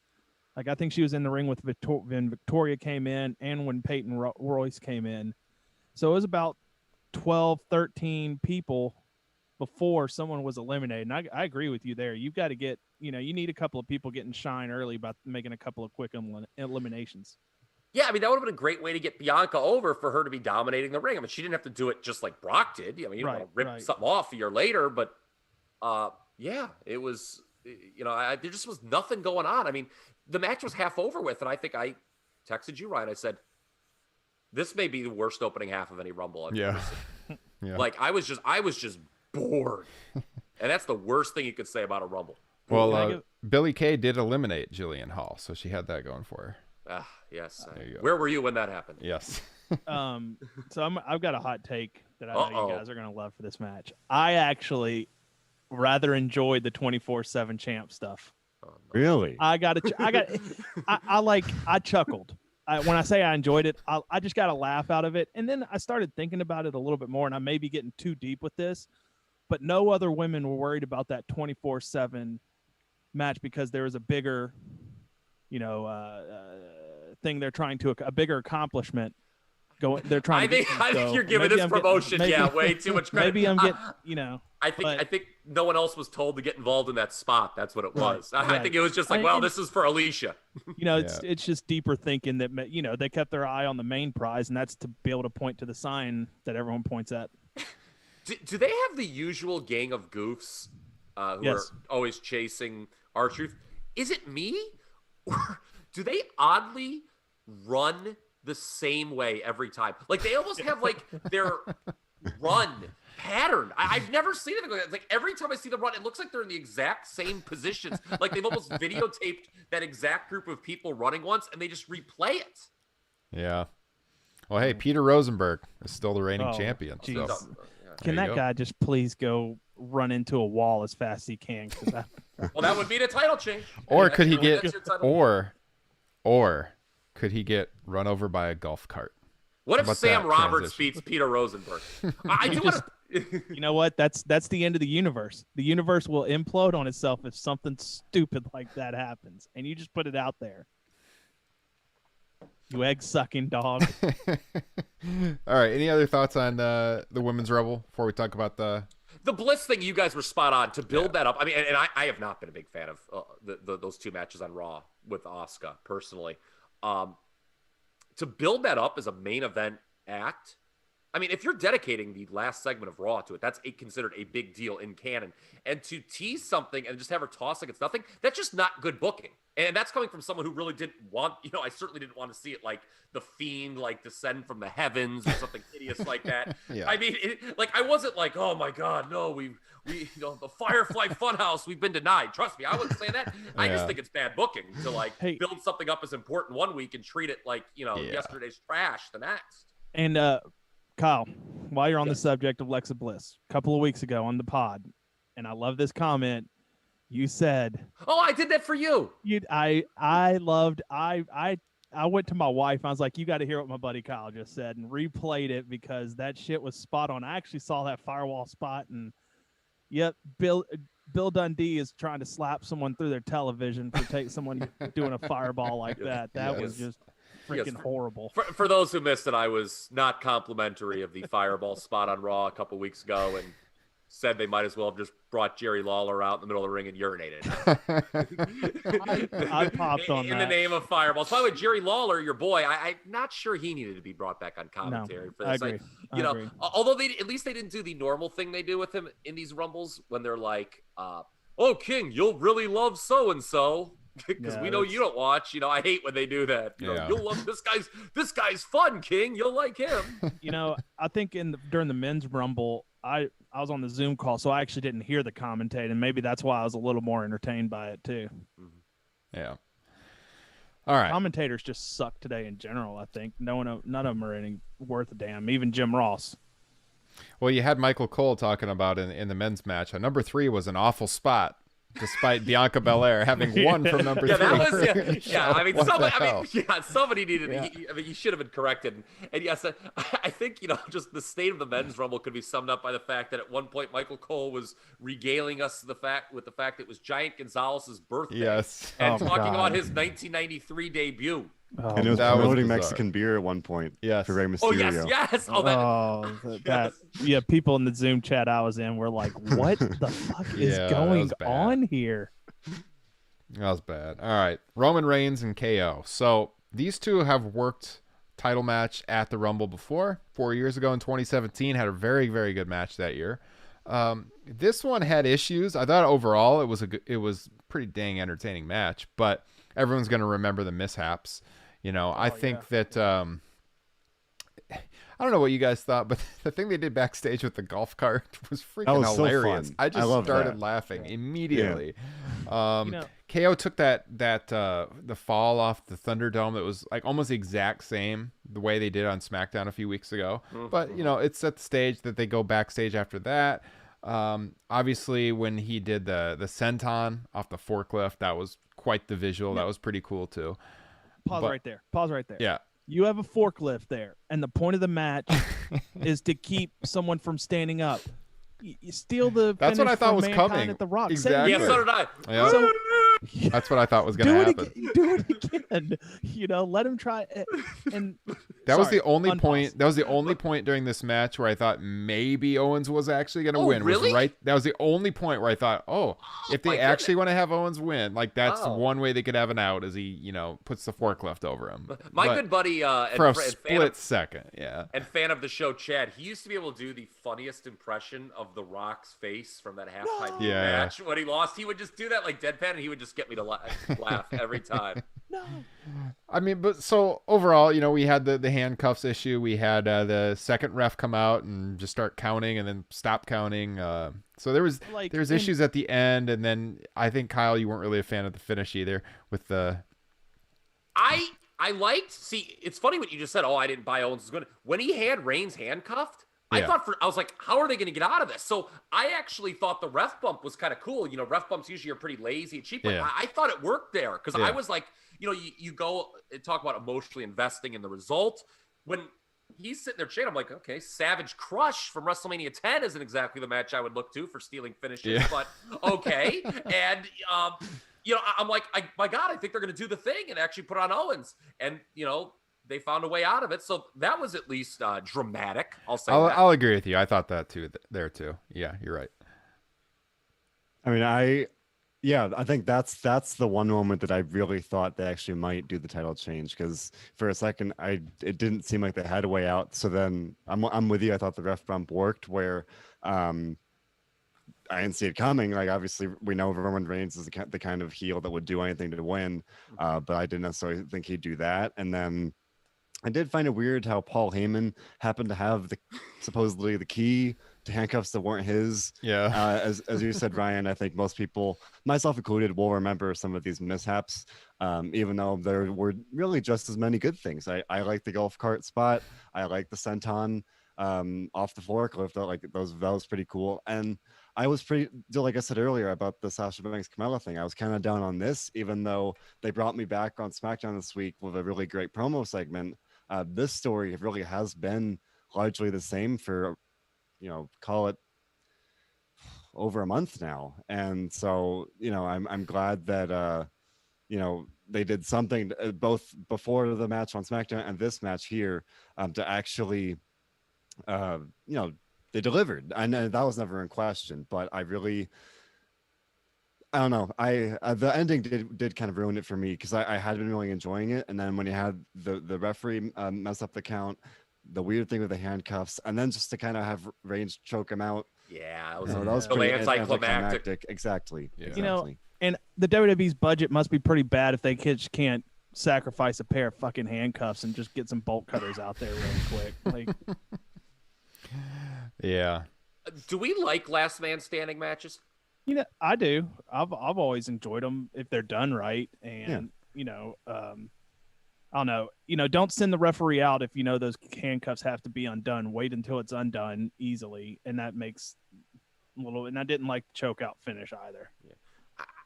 [SPEAKER 8] I think she was in the ring with when Victoria came in and when Peyton Royce came in. So it was about 12, 13 people before someone was eliminated. And I agree with you there. You've got to get, you need a couple of people getting shine early by making a couple of quick eliminations.
[SPEAKER 6] Yeah, I mean, that would have been a great way to get Bianca over, for her to be dominating the ring. I mean, she didn't have to do it just like Brock did. I mean, you don't want to rip something off a year later, but yeah, it was there just was nothing going on. I mean, the match was half over with, and I think I texted you, Ryan. I said, this may be the worst opening half of any Rumble I've ever seen.
[SPEAKER 3] Yeah.
[SPEAKER 6] Like, I was just bored. And that's the worst thing you could say about a Rumble.
[SPEAKER 3] Well, Billie Kay did eliminate Jillian Hall, so she had that going for her.
[SPEAKER 6] Yes.
[SPEAKER 3] There you go.
[SPEAKER 6] Where were you when that happened?
[SPEAKER 3] Yes.
[SPEAKER 8] So I've got a hot take that I know you guys are gonna love for this match. I actually rather enjoyed the 24/7 champ stuff.
[SPEAKER 7] Really?
[SPEAKER 8] I chuckled. When I say I enjoyed it, I just got a laugh out of it. And then I started thinking about it a little bit more, and I may be getting too deep with this, but no other women were worried about that 24/7 match because there was a bigger, thing they're trying to, a bigger accomplishment. They're trying.
[SPEAKER 6] I think you're giving this promotion, way too much credit.
[SPEAKER 8] Maybe I'm getting,
[SPEAKER 6] I think no one else was told to get involved in that spot. That's what it was.
[SPEAKER 8] Right.
[SPEAKER 6] I think it was just like, this is for Alicia.
[SPEAKER 8] It's just deeper thinking that they kept their eye on the main prize, and that's to be able to point to the sign that everyone points at.
[SPEAKER 6] Do they have the usual gang of goofs who are always chasing R-Truth? Is it me, or do they oddly run the same way every time? Like, they almost have like their run pattern. I've never seen anything like that. It's like every time I see them run, it looks like they're in the exact same positions. Like they've almost videotaped that exact group of people running once, and they just replay it.
[SPEAKER 3] Yeah. Well, hey, Peter Rosenberg is still the reigning champion. So.
[SPEAKER 8] Can that guy just please go run into a wall as fast as he can?
[SPEAKER 6] Well, that would be the title change.
[SPEAKER 3] Or could he get, or could he get run over by a golf cart?
[SPEAKER 6] What if Sam Roberts beats Peter Rosenberg? I do want to.
[SPEAKER 8] You know what? That's the end of the universe. The universe will implode on itself if something stupid like that happens, and you just put it out there. You egg-sucking dog.
[SPEAKER 3] All right. Any other thoughts on the Women's Rumble before we talk about the
[SPEAKER 6] Bliss thing? You guys were spot on to build that up. I mean, and I have not been a big fan of those two matches on Raw with Asuka personally. To build that up as a main event act, I mean, if you're dedicating the last segment of Raw to it, that's considered a big deal in canon. And to tease something and just have her toss like it's nothing, that's just not good booking. And that's coming from someone who really didn't want, I certainly didn't want to see it like the Fiend, like descend from the heavens or something hideous like that.
[SPEAKER 3] Yeah.
[SPEAKER 6] I mean, I wasn't like, oh my God, no, we the Firefly Funhouse, we've been denied. Trust me, I wouldn't say that. I just think it's bad booking to build something up as important one week and treat it like, yesterday's trash the next.
[SPEAKER 8] And Kyle, while you're on the subject of Alexa Bliss, a couple of weeks ago on the pod, and I love this comment, you said,
[SPEAKER 6] "Oh, I did that for you."
[SPEAKER 8] I went to my wife. I was like, "You got to hear what my buddy Kyle just said," and replayed it because that shit was spot on. I actually saw that firewall spot, and yep, Bill Dundee is trying to slap someone through their television for someone doing a fireball like that. That was just freaking horrible.
[SPEAKER 6] For those who missed it, I was not complimentary of the fireball spot on Raw a couple weeks ago, and said they might as well have just brought Jerry Lawler out in the middle of the ring and urinated.
[SPEAKER 8] I popped on
[SPEAKER 6] in the name of fireballs. By the way, Jerry Lawler, your boy, I'm not sure he needed to be brought back on commentary for this.
[SPEAKER 8] I agree.
[SPEAKER 6] Although at least they didn't do the normal thing they do with him in these Rumbles when they're like, "Oh, King, you'll really love so and so." Because we know you don't watch. I hate when they do that. You'll love this guy's fun, King. You'll like him.
[SPEAKER 8] I think during the men's Rumble, I was on the Zoom call, so I actually didn't hear the commentate, and maybe that's why I was a little more entertained by it too.
[SPEAKER 3] Yeah. All right.
[SPEAKER 8] Commentators just suck today in general. I think none of them are any worth a damn. Even Jim Ross.
[SPEAKER 3] Well, you had Michael Cole talking about in the men's match. Number 3 was an awful spot. Despite Bianca Belair having won from number 3.
[SPEAKER 6] That was, somebody needed he should have been corrected. And yes, I think, just the state of the men's Rumble could be summed up by the fact that at one point Michael Cole was regaling us with the fact it was Giant Gonzalez's birthday.
[SPEAKER 3] Yes.
[SPEAKER 6] And talking about his 1993 debut.
[SPEAKER 7] And it was promoting Mexican beer at one point.
[SPEAKER 3] Yes.
[SPEAKER 7] For Rey Mysterio.
[SPEAKER 6] Yes.
[SPEAKER 8] Yeah, people in the Zoom chat I was in were like, what the fuck is going on here?
[SPEAKER 3] That was bad. All right. Roman Reigns and KO. So these two have worked title match at the Rumble before. 4 years ago in 2017, had a very, very good match that year. This one had issues. I thought overall it was pretty dang entertaining match, but everyone's going to remember the mishaps. I think that I don't know what you guys thought, but the thing they did backstage with the golf cart was freaking hilarious.
[SPEAKER 7] So
[SPEAKER 3] I just started laughing immediately. KO took that the fall off the Thunderdome that was like almost the exact same the way they did on SmackDown a few weeks ago. But it's at the stage that they go backstage after that. Obviously when he did the senton off the forklift, that was quite the visual. That was pretty cool too.
[SPEAKER 8] Pause right there.
[SPEAKER 3] Yeah.
[SPEAKER 8] You have a forklift there, and the point of the match is to keep someone from standing up. You steal the.
[SPEAKER 3] That's what I thought was
[SPEAKER 8] Mankind
[SPEAKER 3] coming.
[SPEAKER 8] At the Rock.
[SPEAKER 3] Exactly.
[SPEAKER 6] Yeah, so did I.
[SPEAKER 3] Yeah.
[SPEAKER 8] So,
[SPEAKER 3] that's what I thought was going to happen.
[SPEAKER 8] Do it again. Let him try. And
[SPEAKER 3] that was the only point. That was the only point during this match where I thought maybe Owens was actually going to win.
[SPEAKER 6] Really?
[SPEAKER 3] That was the only point where I thought, if they actually want to have Owens win, like that's one way they could have an out, is he, puts the forklift over him.
[SPEAKER 6] My good buddy,
[SPEAKER 3] for a split second,
[SPEAKER 6] and fan of the show, Chad, he used to be able to do the funniest impression of The Rock's face from that halftime match when he lost. He would just do that like deadpan, and he would just get me to laugh every time.
[SPEAKER 8] No.
[SPEAKER 3] I mean, but so overall, we had the handcuffs issue. We had the second ref come out and just start counting and then stop counting. So there was issues at the end, and then I think Kyle, you weren't really a fan of the finish either with the.
[SPEAKER 6] I liked. See, it's funny what you just said. I didn't buy Owens was good. When he had Reigns handcuffed, I was like, how are they going to get out of this? So I actually thought the ref bump was kind of cool. Ref bumps usually are pretty lazy and cheap, but I thought it worked there because I was like, you go and talk about emotionally investing in the result. When he's sitting there chanting, I'm like, okay, Savage Crush from WrestleMania 10 isn't exactly the match I would look to for stealing finishes, but okay. And, I'm like, my God, I think they're going to do the thing and actually put on Owens. And, they found a way out of it. So that was at least dramatic.
[SPEAKER 3] I'll agree with you. I thought that too there too. Yeah, you're right.
[SPEAKER 7] I mean, I think that's the one moment that I really thought they actually might do the title change, because for a second it didn't seem like they had a way out. So then I'm with you. I thought the ref bump worked where I didn't see it coming. Like obviously we know Roman Reigns is the kind of heel that would do anything to win, but I didn't necessarily think he'd do that. And then I did find it weird how Paul Heyman happened to have supposedly the key to handcuffs that weren't his.
[SPEAKER 3] Yeah.
[SPEAKER 7] As you said, Ryan, I think most people, myself included, will remember some of these mishaps, even though there were really just as many good things. I like the golf cart spot. I like the senton off the forklift. That was pretty cool. And I was like I said earlier about the Sasha Banks Carmilla thing, I was kind of down on this, even though they brought me back on SmackDown this week with a really great promo segment. This story really has been largely the same for, call it over a month now. And so, I'm glad that, they did something both before the match on SmackDown and this match here to actually, they delivered. And that was never in question, but I don't know. The ending did kind of ruin it for me, because I had been really enjoying it, and then when you had the referee mess up the count, the weird thing with the handcuffs, and then just to kind of have Reigns choke him out.
[SPEAKER 6] Yeah,
[SPEAKER 7] that was pretty
[SPEAKER 6] anticlimactic.
[SPEAKER 7] Exactly.
[SPEAKER 3] Yeah.
[SPEAKER 7] Exactly.
[SPEAKER 8] And the WWE's budget must be pretty bad if they can't sacrifice a pair of fucking handcuffs and just get some bolt cutters out there really quick. Like,
[SPEAKER 3] yeah.
[SPEAKER 6] Do we like last man standing matches?
[SPEAKER 8] I do. I've always enjoyed them if they're done right. And, I don't know, don't send the referee out if those handcuffs have to be undone. Wait until it's undone easily. And that makes and I didn't like the choke out finish either.
[SPEAKER 6] Yeah.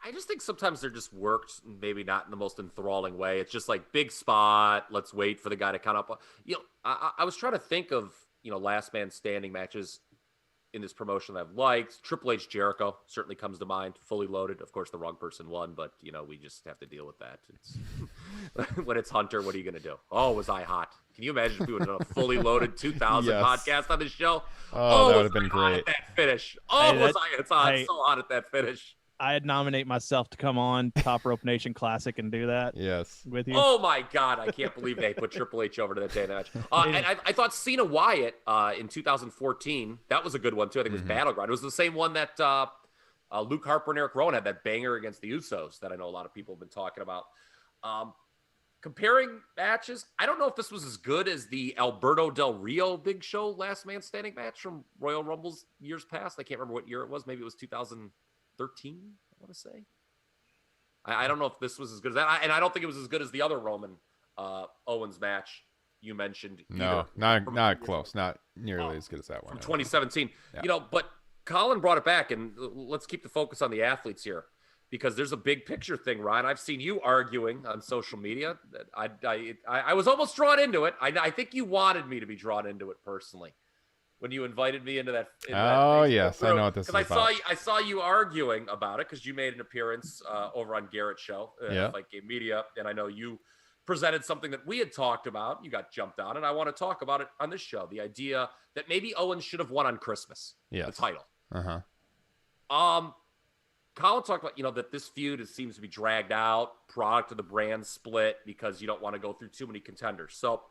[SPEAKER 6] I just think sometimes they're just worked, maybe not in the most enthralling way. It's just like big spot. Let's wait for the guy to count up. I was trying to think of, last man standing matches in this promotion that I've liked. Triple H Jericho certainly comes to mind. Fully loaded. Of course, the wrong person won, but we just have to deal with that. It's when it's Hunter, what are you going to do? Oh, was I hot? Can you imagine if we would have done a fully loaded 2000 podcast on this show?
[SPEAKER 3] Oh, that would have been great.
[SPEAKER 6] At that finish. Oh, was I so hot at that finish?
[SPEAKER 8] I'd nominate myself to come on Top Rope Nation Classic and do that.
[SPEAKER 3] Yes.
[SPEAKER 8] With you.
[SPEAKER 6] Oh my God, I can't believe they put Triple H over to that day match. And I thought Cena Wyatt in 2014, that was a good one too. I think it was Battleground. It was the same one that Luke Harper and Eric Rowan had, that banger against the Usos that I know a lot of people have been talking about. Comparing matches, I don't know if this was as good as the Alberto Del Rio Big Show Last Man Standing match from Royal Rumbles years past. I can't remember what year it was. Maybe it was 2013, I want to say. I don't know if this was as good as that. And I don't think it was as good as the other Roman Owens match you mentioned.
[SPEAKER 3] No, not close. Not nearly as good as that one.
[SPEAKER 6] From 2017.
[SPEAKER 3] Yeah.
[SPEAKER 6] But Colin brought it back, and let's keep the focus on the athletes here, because there's a big picture thing, Ryan. I've seen you arguing on social media. I was almost drawn into it. I think you wanted me to be drawn into it personally when you invited me into that.
[SPEAKER 3] Yes, I know what this is about.
[SPEAKER 6] I saw you arguing about it because you made an appearance over on Garrett's show, Fight Game Media, and I know you presented something that we had talked about. You got jumped on, and I want to talk about it on this show. The idea that maybe Owens should have won on Christmas, the title. Colin talked about, that this feud seems to be dragged out, product of the brand split, because you don't want to go through too many contenders. So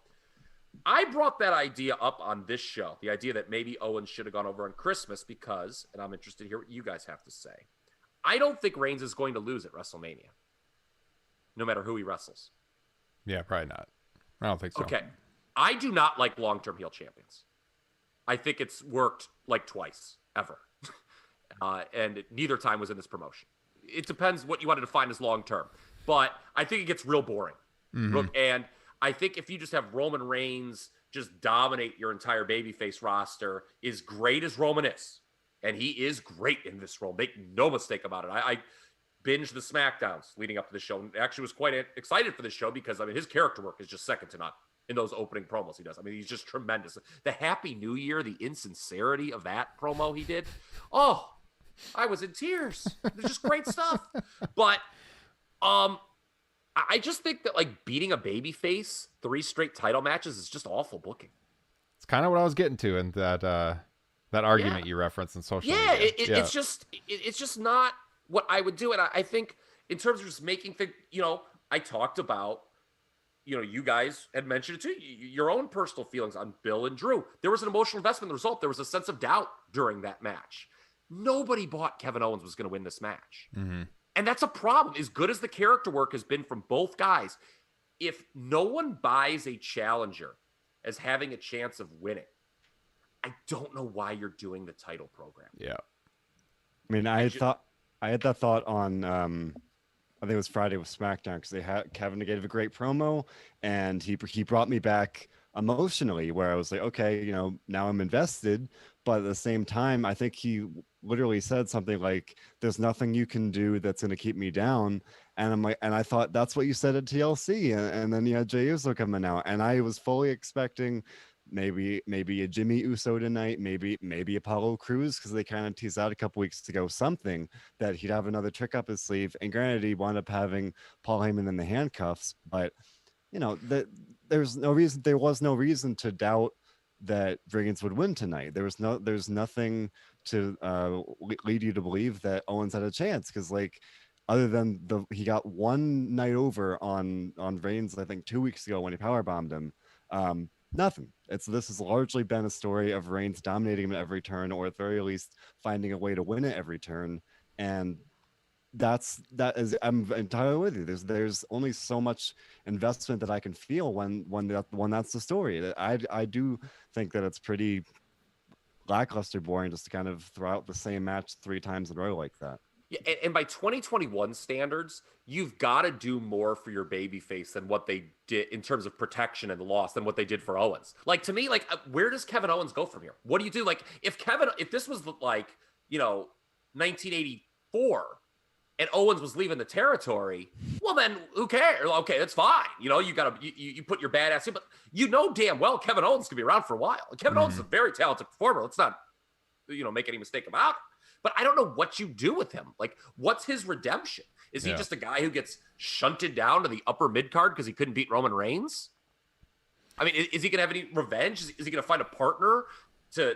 [SPEAKER 6] I brought that idea up on this show, the idea that maybe Owens should have gone over on Christmas because, and I'm interested to hear what you guys have to say, I don't think Reigns is going to lose at WrestleMania, no matter who he wrestles.
[SPEAKER 3] Yeah, probably not. I don't think so.
[SPEAKER 6] Okay. I do not like long-term heel champions. I think it's worked like twice, ever. And neither time was in this promotion. It depends what you want to define as long-term. But I think it gets real boring. And I think if you just have Roman Reigns just dominate your entire babyface roster, as great as Roman is, and he is great in this role, make no mistake about it. I binged the SmackDowns leading up to the show, and actually was quite excited for this show because, his character work is just second to none in those opening promos he does. He's just tremendous. The Happy New Year, the insincerity of that promo he did. Oh, I was in tears. It's just great stuff. But I just think that beating a babyface 3 straight title matches is just awful booking.
[SPEAKER 3] It's kind of what I was getting to in that argument you referenced in social media.
[SPEAKER 6] It's just not what I would do. And I think in terms of just making things, I talked about, you guys had mentioned it too, your own personal feelings on Bill and Drew. There was an emotional investment in the result. There was a sense of doubt during that match. Nobody bought Kevin Owens was going to win this match. And that's a problem. As good as the character work has been from both guys, if no one buys a challenger as having a chance of winning, I don't know why you're doing the title program.
[SPEAKER 3] Yeah.
[SPEAKER 7] I had that thought on, I think it was Friday with SmackDown, because Kevin gave a great promo, and he brought me back emotionally, where I was like, okay, now I'm invested. But at the same time, I think he literally said something like, there's nothing you can do that's going to keep me down. And I'm like, and I thought that's what you said at TLC. And then you had Jey Uso coming out, and I was fully expecting maybe a Jimmy Uso tonight, maybe Apollo Crews, because they kind of teased out a couple weeks ago something that he'd have another trick up his sleeve. And granted, he wound up having Paul Heyman in the handcuffs, but there was no reason to doubt that Reigns would win tonight. There's nothing to lead you to believe that Owens had a chance, because other than he got one night over on Reigns, I think 2 weeks ago when he powerbombed him, nothing. This has largely been a story of Reigns dominating him at every turn, or at the very least finding a way to win at every turn. And I'm entirely with you. There's only so much investment that I can feel when that's the story. I do think that it's pretty lackluster, boring, just to kind of throw out the same match 3 times in a row like that.
[SPEAKER 6] Yeah, and by 2021 standards, you've got to do more for your babyface than what they did in terms of protection and loss than what they did for Owens. To me, where does Kevin Owens go from here? What do you do? If this was 1984 and Owens was leaving the territory, well then who cares? Okay, that's fine. You put your badass in, but damn well Kevin Owens could be around for a while. Kevin Owens is a very talented performer. Let's not, make any mistake about it. But I don't know what you do with him. What's his redemption? Is he just a guy who gets shunted down to the upper mid card because he couldn't beat Roman Reigns? Is he going to have any revenge? Is he going to find a partner to,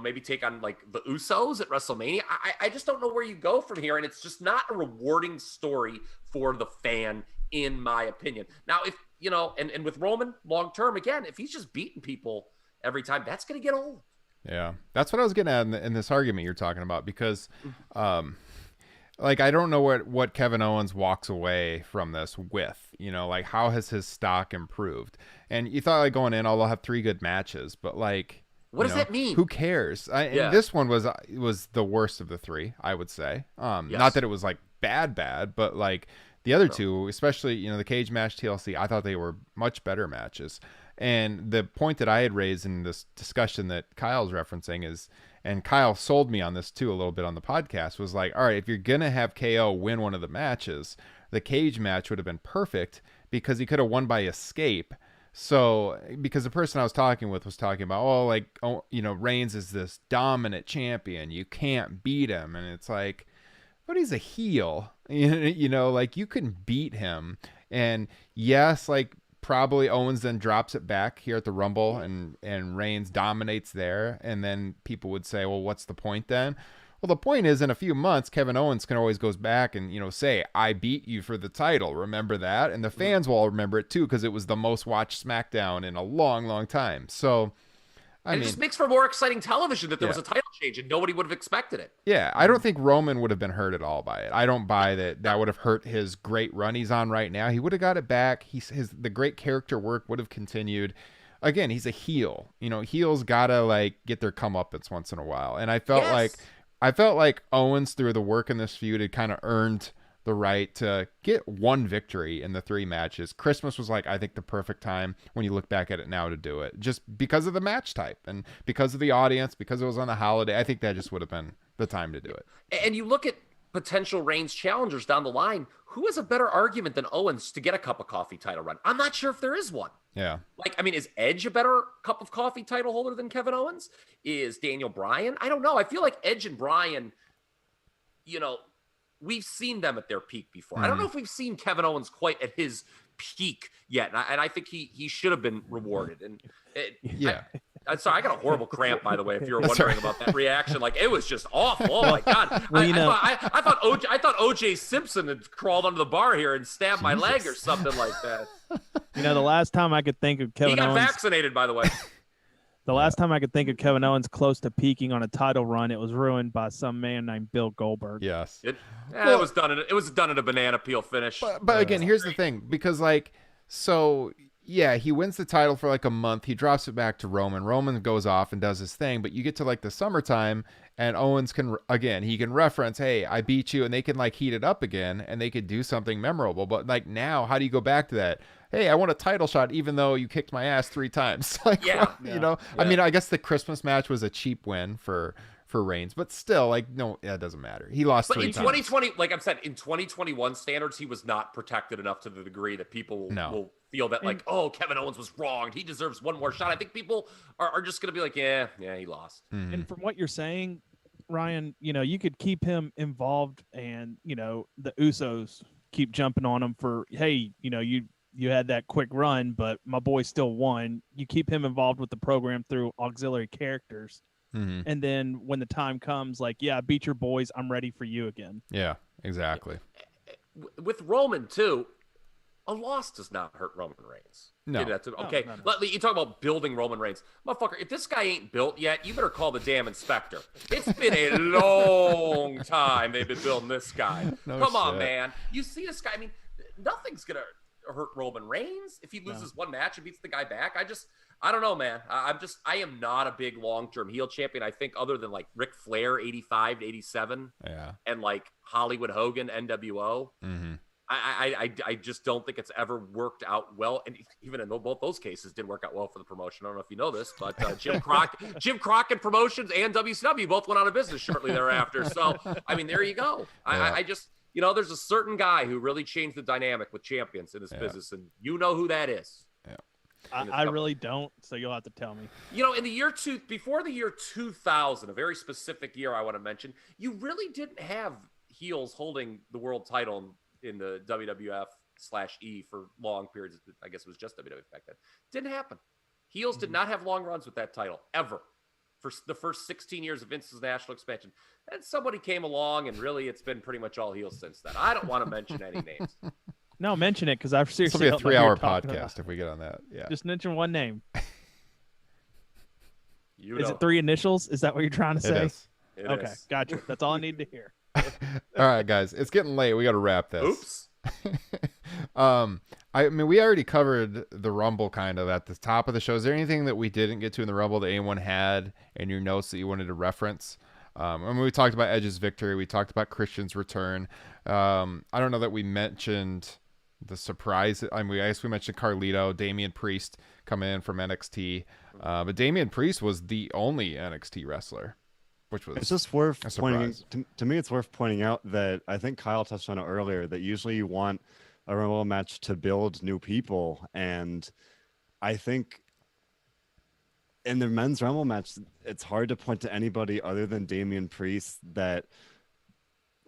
[SPEAKER 6] maybe take on like the Usos at WrestleMania. I just don't know where you go from here. And it's just not a rewarding story for the fan, in my opinion. Now, if, and with Roman long-term, again, if he's just beating people every time, that's going to get old.
[SPEAKER 3] Yeah, that's what I was getting at in this argument you're talking about, because like, I don't know what Kevin Owens walks away from this with, like, how has his stock improved? And you thought, like, going in, they'll have 3 good matches, but like,
[SPEAKER 6] what does that mean?
[SPEAKER 3] Who cares? And this one was the worst of the 3, I would say. Not that it was like bad, but like the other 2, especially, the cage match, TLC, I thought they were much better matches. And the point that I had raised in this discussion that Kyle's referencing is, and Kyle sold me on this too a little bit on the podcast, was like, all right, if you're going to have KO win one of the matches, the cage match would have been perfect because he could have won by escape. So, because the person I was talking with was talking about, Reigns is this dominant champion. You can't beat him. And it's like, but he's a heel. Like, you can beat him. And yes, like, probably Owens then drops it back here at the Rumble and Reigns dominates there. And then people would say, well, what's the point then? Well, the point is, in a few months, Kevin Owens can always goes back and, say, I beat you for the title. Remember that? And the fans will all remember it too, because it was the most watched SmackDown in a long, long time. So, I mean,
[SPEAKER 6] it just makes for more exciting television that there was a title change and nobody would have expected it.
[SPEAKER 3] Yeah, I don't think Roman would have been hurt at all by it. I don't buy that would have hurt his great run he's on right now. He would have got it back. The great character work would have continued. Again, he's a heel. Heels gotta like get their comeuppance once in a while. And I felt like Owens, through the work in this feud, had kind of earned the right to get one victory in the 3 matches. Christmas was like, I think, the perfect time when you look back at it now to do it, just because of the match type and because of the audience, because it was on the holiday. I think that just would have been the time to do it.
[SPEAKER 6] And you look at potential Reigns challengers down the line, who has a better argument than Owens to get a cup of coffee title run? I'm not sure if there is one.
[SPEAKER 3] Yeah.
[SPEAKER 6] Like, I mean, is Edge a better cup of coffee title holder than Kevin Owens? Is Daniel Bryan? I don't know. I feel like Edge and Bryan, we've seen them at their peak before. I don't know if we've seen Kevin Owens quite at his peak yet. And I think he should have been rewarded. And I'm sorry, I got a horrible cramp, by the way, if you were wondering about that reaction. Like, it was just awful. Oh my God.
[SPEAKER 8] Well,
[SPEAKER 6] I thought OJ Simpson had crawled under the bar here and stabbed my leg or something like that.
[SPEAKER 8] The last time I could think of Kevin Owens.
[SPEAKER 6] He got vaccinated, by the way.
[SPEAKER 8] The last time I could think of Kevin Owens close to peaking on a title run, it was ruined by some man named Bill Goldberg.
[SPEAKER 3] Yes.
[SPEAKER 6] It was done in a banana peel finish.
[SPEAKER 3] But again, here's the thing, because he wins the title for like a month. He drops it back to Roman. Roman goes off and does his thing, but you get to like the summertime and Owens can reference, hey, I beat you, and they can like heat it up again and they could do something memorable. But like now, how do you go back to that? Hey, I want a title shot even though you kicked my ass 3 times. I mean, I guess the Christmas match was a cheap win for Reigns, but still, like, no, that doesn't matter. He lost 3 times.
[SPEAKER 6] But in 2020, like I've said, in 2021 standards, he was not protected enough to the degree that people will feel that, like, oh, Kevin Owens was wronged. He deserves one more shot. I think people are just going to be like, yeah, he lost.
[SPEAKER 3] Mm-hmm.
[SPEAKER 8] And from what you're saying, Ryan, you could keep him involved and, the Usos keep jumping on him for, hey, you had that quick run, but my boy still won. You keep him involved with the program through auxiliary characters.
[SPEAKER 3] Mm-hmm.
[SPEAKER 8] And then when the time comes, like, yeah, I beat your boys. I'm ready for you again.
[SPEAKER 3] Yeah, exactly.
[SPEAKER 6] With Roman, too, a loss does not hurt Roman Reigns.
[SPEAKER 3] No.
[SPEAKER 6] Okay, no. You talk about building Roman Reigns. Motherfucker, if this guy ain't built yet, you better call the damn inspector. It's been a long time they've been building this guy. Come on, man. You see this guy. I mean, nothing's going to hurt Roman Reigns if he loses one match and beats the guy back. I don't know, man. I am not a big long-term heel champion. I think other than like Ric Flair 85 to 87 and like Hollywood Hogan NWO.
[SPEAKER 3] Mm-hmm.
[SPEAKER 6] I just don't think it's ever worked out well. And even in both those cases didn't work out well for the promotion. I don't know if you know this, but Jim Crockett Promotions and WCW both went out of business shortly thereafter. So, I mean, there you go. I just, there's a certain guy who really changed the dynamic with champions in this business, and you know who that is.
[SPEAKER 3] Yeah.
[SPEAKER 8] I really don't, so you'll have to tell me.
[SPEAKER 6] In the year before the year 2000, a very specific year I want to mention, you really didn't have heels holding the world title in the WWF/E for long periods. I guess it was just WWF back then. Didn't happen. Heels did not have long runs with that title, ever. for the first 16 years of Vince's national expansion. And somebody came along, and really it's been pretty much all heels since then. I don't want to mention any names.
[SPEAKER 8] No, mention it because I've
[SPEAKER 3] This
[SPEAKER 8] seriously.
[SPEAKER 3] will be a 3-hour podcast if we get on that. Yeah.
[SPEAKER 8] Just mention one name.
[SPEAKER 6] You
[SPEAKER 8] Is
[SPEAKER 6] know.
[SPEAKER 8] it 3 initials? Is that what you're trying to say?
[SPEAKER 3] It is.
[SPEAKER 6] It
[SPEAKER 8] Okay,
[SPEAKER 6] is.
[SPEAKER 8] gotcha. That's all I need to hear.
[SPEAKER 3] All right, guys. It's getting late. We got to wrap this.
[SPEAKER 6] Oops.
[SPEAKER 3] I mean, we already covered the Rumble kind of at the top of the show. Is there anything that we didn't get to in the Rumble that anyone had in your notes that you wanted to reference? I mean, we talked about Edge's victory. We talked about Christian's return. I don't know that we mentioned the surprise. I mean, I guess we mentioned Carlito, Damian Priest coming in from NXT. But Damian Priest was the only NXT wrestler, which was
[SPEAKER 7] It's just worth
[SPEAKER 3] a
[SPEAKER 7] pointing
[SPEAKER 3] surprise.
[SPEAKER 7] to me. It's worth pointing out that I think Kyle touched on it earlier. That usually you want a Rumble match to build new people, and I think in the men's Rumble match, it's hard to point to anybody other than Damian Priest that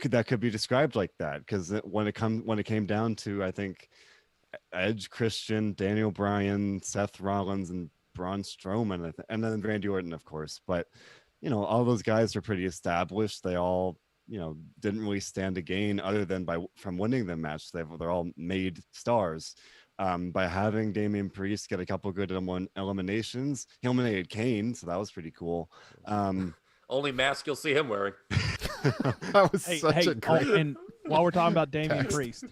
[SPEAKER 7] could be described like that. Because when it came down to, I think Edge, Christian, Daniel Bryan, Seth Rollins, and Braun Strowman, and then Randy Orton, of course. But all those guys are pretty established. They all, didn't really stand to gain other than from winning the match. They're all made stars. By having Damian Priest get a couple good eliminations, he eliminated Kane, so that was pretty cool.
[SPEAKER 6] Only mask you'll see him wearing.
[SPEAKER 3] That was such a great.
[SPEAKER 8] And while we're talking about Damian Priest,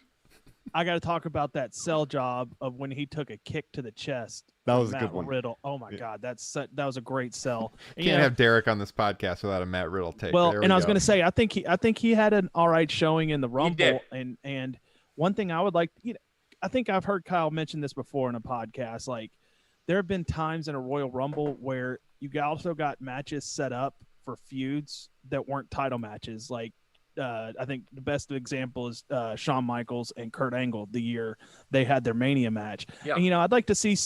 [SPEAKER 8] I got to talk about that sell job of when he took a kick to the chest.
[SPEAKER 7] That
[SPEAKER 8] from
[SPEAKER 7] was a good
[SPEAKER 8] Matt
[SPEAKER 7] one.
[SPEAKER 8] Riddle. Oh my God, that was a great sell. And,
[SPEAKER 3] Can't have Derek on this podcast without a Matt Riddle take.
[SPEAKER 8] well,
[SPEAKER 3] There
[SPEAKER 8] and
[SPEAKER 3] we
[SPEAKER 8] I was
[SPEAKER 3] go.
[SPEAKER 8] going to say, I think he had an all right showing in the Rumble.
[SPEAKER 6] did.
[SPEAKER 8] And one thing I would like, I think I've heard Kyle mention this before in a podcast. Like, there have been times in a Royal Rumble where you also got matches set up for feuds that weren't title matches. Like, I think the best example is Shawn Michaels and Kurt Angle the year they had their Mania match.
[SPEAKER 6] Yeah.
[SPEAKER 8] And, I'd like to see,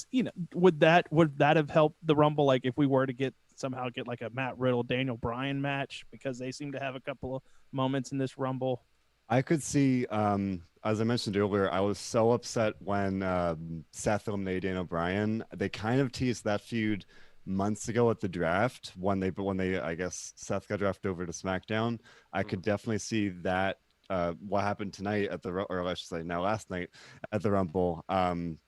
[SPEAKER 8] would that have helped the Rumble? Like, if we were to somehow get like a Matt Riddle, Daniel Bryan match, because they seem to have a couple of moments in this Rumble.
[SPEAKER 7] I could see, as I mentioned earlier, I was so upset when Seth eliminated Daniel Bryan. They kind of teased that feud months ago at the draft when they I guess Seth got drafted over to SmackDown. I could definitely see that what happened tonight or I should say now last night at the Rumble, kind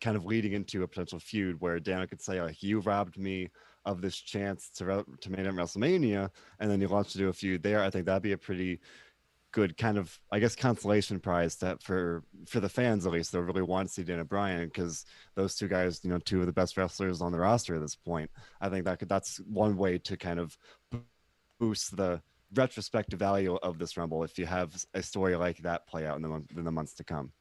[SPEAKER 7] of leading into a potential feud where Daniel could say, like, you robbed me of this chance to main event WrestleMania, and then you launched into a feud there. I think that'd be a pretty good kind of, I guess, consolation prize for the fans, at least, that really want to see Daniel Bryan, because those two guys, two of the best wrestlers on the roster at this point. I think that's one way to kind of boost the retrospective value of this Rumble if you have a story like that play out in the months to come.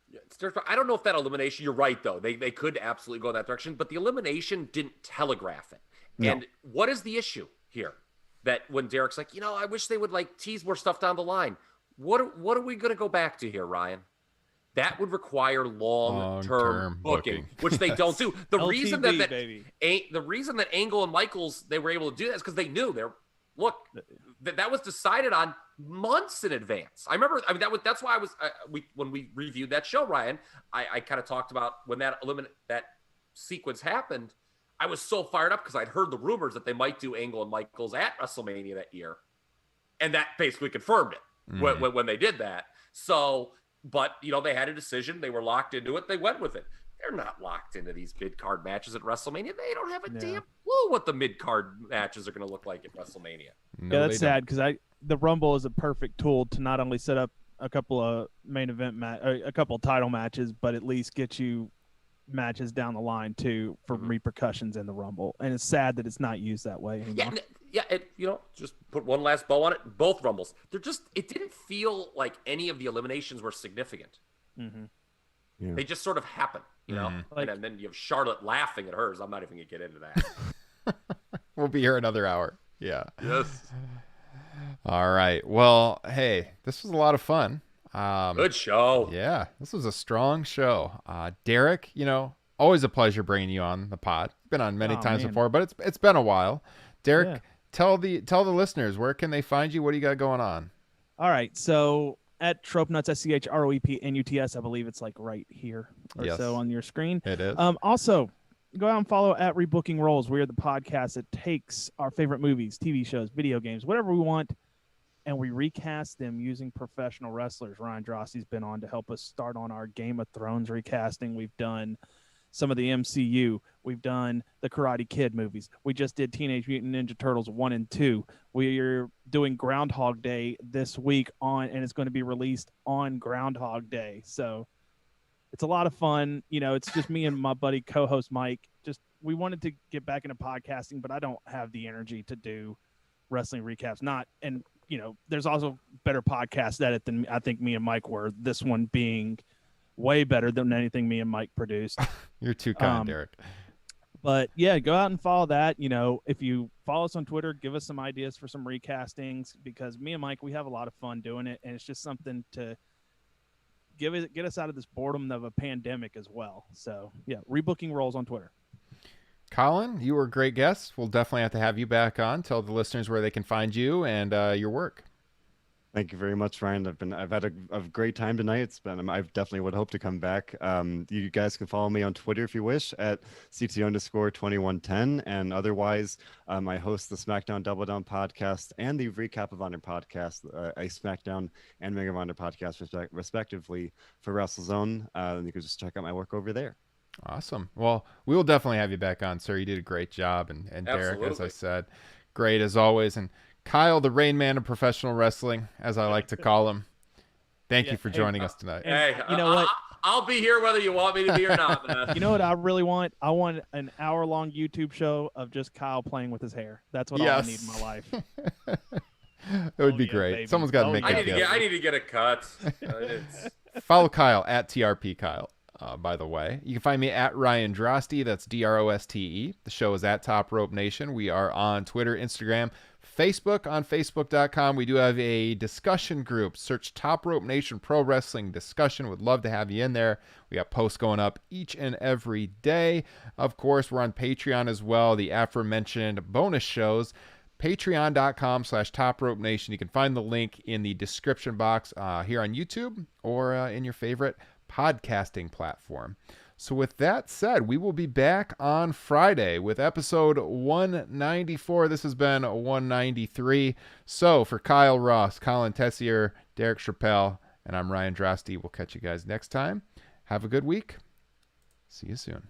[SPEAKER 6] I don't know if that elimination, you're right, though. They could absolutely go that direction, but the elimination didn't telegraph it.
[SPEAKER 7] No.
[SPEAKER 6] And what is the issue here? That when Derek's like, I wish they would tease more stuff down the line. What are we going to go back to here, Ryan? That would require long-term booking, which they don't do. The
[SPEAKER 8] LTV,
[SPEAKER 6] reason
[SPEAKER 8] baby.
[SPEAKER 6] the reason that Angle and Michaels, they were able to do that is because they knew that was decided on months in advance. I remember. I mean, that's why I was when we reviewed that show, Ryan. I kind of talked about when that sequence happened. I was so fired up because I'd heard the rumors that they might do Angle and Michaels at WrestleMania that year, and that basically confirmed it when they did that. So, but they had a decision. They were locked into it. They went with it. They're not locked into these mid-card matches at WrestleMania. They don't have a damn clue what the mid-card matches are going to look like at WrestleMania.
[SPEAKER 3] No,
[SPEAKER 8] Yeah, that's
[SPEAKER 3] they don't.
[SPEAKER 8] sad because the Rumble is a perfect tool to not only set up a couple of main event a couple of title matches, but at least get you matches down the line too for repercussions in the Rumble. And it's sad that it's not used that way anymore.
[SPEAKER 6] Just put one last bow on it. Both Rumbles, it didn't feel like any of the eliminations were significant.
[SPEAKER 8] Mm-hmm.
[SPEAKER 7] Yeah.
[SPEAKER 6] They just sort of happen, and then you have Charlotte laughing at hers. I'm not even going to get into that.
[SPEAKER 3] We'll be here another hour. Yeah.
[SPEAKER 6] Yes.
[SPEAKER 3] All right. Well, hey, this was a lot of fun.
[SPEAKER 6] Good show.
[SPEAKER 3] Yeah, this was a strong show. Derek, always a pleasure bringing you on the pod. Been on many times before, but it's been a while. Derek, tell the listeners, where can they find you? What do you got going on?
[SPEAKER 8] All right, so at Tropenuts, SCHROEPNUTS, I believe it's like right here or
[SPEAKER 3] Yes.
[SPEAKER 8] so on your screen.
[SPEAKER 3] It is.
[SPEAKER 8] Also, go out and follow at Rebooking Roles. We are the podcast that takes our favorite movies, TV shows, video games, whatever we want, and we recast them using professional wrestlers. Ryan Drosty's been on to help us start on our Game of Thrones recasting. We've done some of the MCU. We've done the Karate Kid movies. We just did Teenage Mutant Ninja Turtles 1 and 2. We're doing Groundhog Day this week and it's going to be released on Groundhog Day. So it's a lot of fun. It's just me and my buddy co-host Mike. We wanted to get back into podcasting, but I don't have the energy to do wrestling recaps. There's also better podcasts at it than I think me and Mike were. This one being way better than anything me and Mike produced.
[SPEAKER 3] You're too kind, Derek.
[SPEAKER 8] But yeah, go out and follow that. If you follow us on Twitter, give us some ideas for some recastings, because me and Mike, we have a lot of fun doing it, and it's just something to get us out of this boredom of a pandemic as well. So yeah, Rebooking Roles on Twitter.
[SPEAKER 3] Colin, you were a great guest. We'll definitely have to have you back on. Tell the listeners where they can find you and your work.
[SPEAKER 7] Thank you very much, Ryan. I've had a great time tonight. I definitely would hope to come back. You guys can follow me on Twitter if you wish at CT_2110. And otherwise, I host the SmackDown Double Down podcast and the Recap of Honor podcast, a SmackDown and Ring of Honor podcast, respectively, for WrestleZone. You can just check out my work over there.
[SPEAKER 3] Awesome. Well, we will definitely have you back on, sir. You did a great job. And Derek, as I said, great as always. And Kyle, the Rain Man of professional wrestling, as I like to call him. Thank you for joining us tonight.
[SPEAKER 6] Hey,
[SPEAKER 8] you know what?
[SPEAKER 6] I'll be here whether you want me to be or not, man.
[SPEAKER 8] You know what I really want? I want an hour-long YouTube show of just Kyle playing with his hair. That's what I need in my life.
[SPEAKER 3] It would be great. Baby. Someone's got to make
[SPEAKER 6] I
[SPEAKER 3] it.
[SPEAKER 6] need to get a cut.
[SPEAKER 3] Follow Kyle at TRP Kyle. By the way, you can find me at Ryan Drosty. That's DROSTE. The show is at Top Rope Nation. We are on Twitter, Instagram, Facebook. On Facebook.com, we do have a discussion group. Search Top Rope Nation Pro Wrestling Discussion. Would love to have you in there. We got posts going up each and every day. Of course, we're on Patreon as well. The aforementioned bonus shows. Patreon.com/Top Rope Nation. You can find the link in the description box here on YouTube or in your favorite podcasting platform. So with that said, we will be back on Friday with episode 194. This has been 193. So for Kyle Ross, Colin Tessier, Derek Chappelle, and I'm Ryan Drosty, we'll catch you guys next time. Have a good week. See you soon.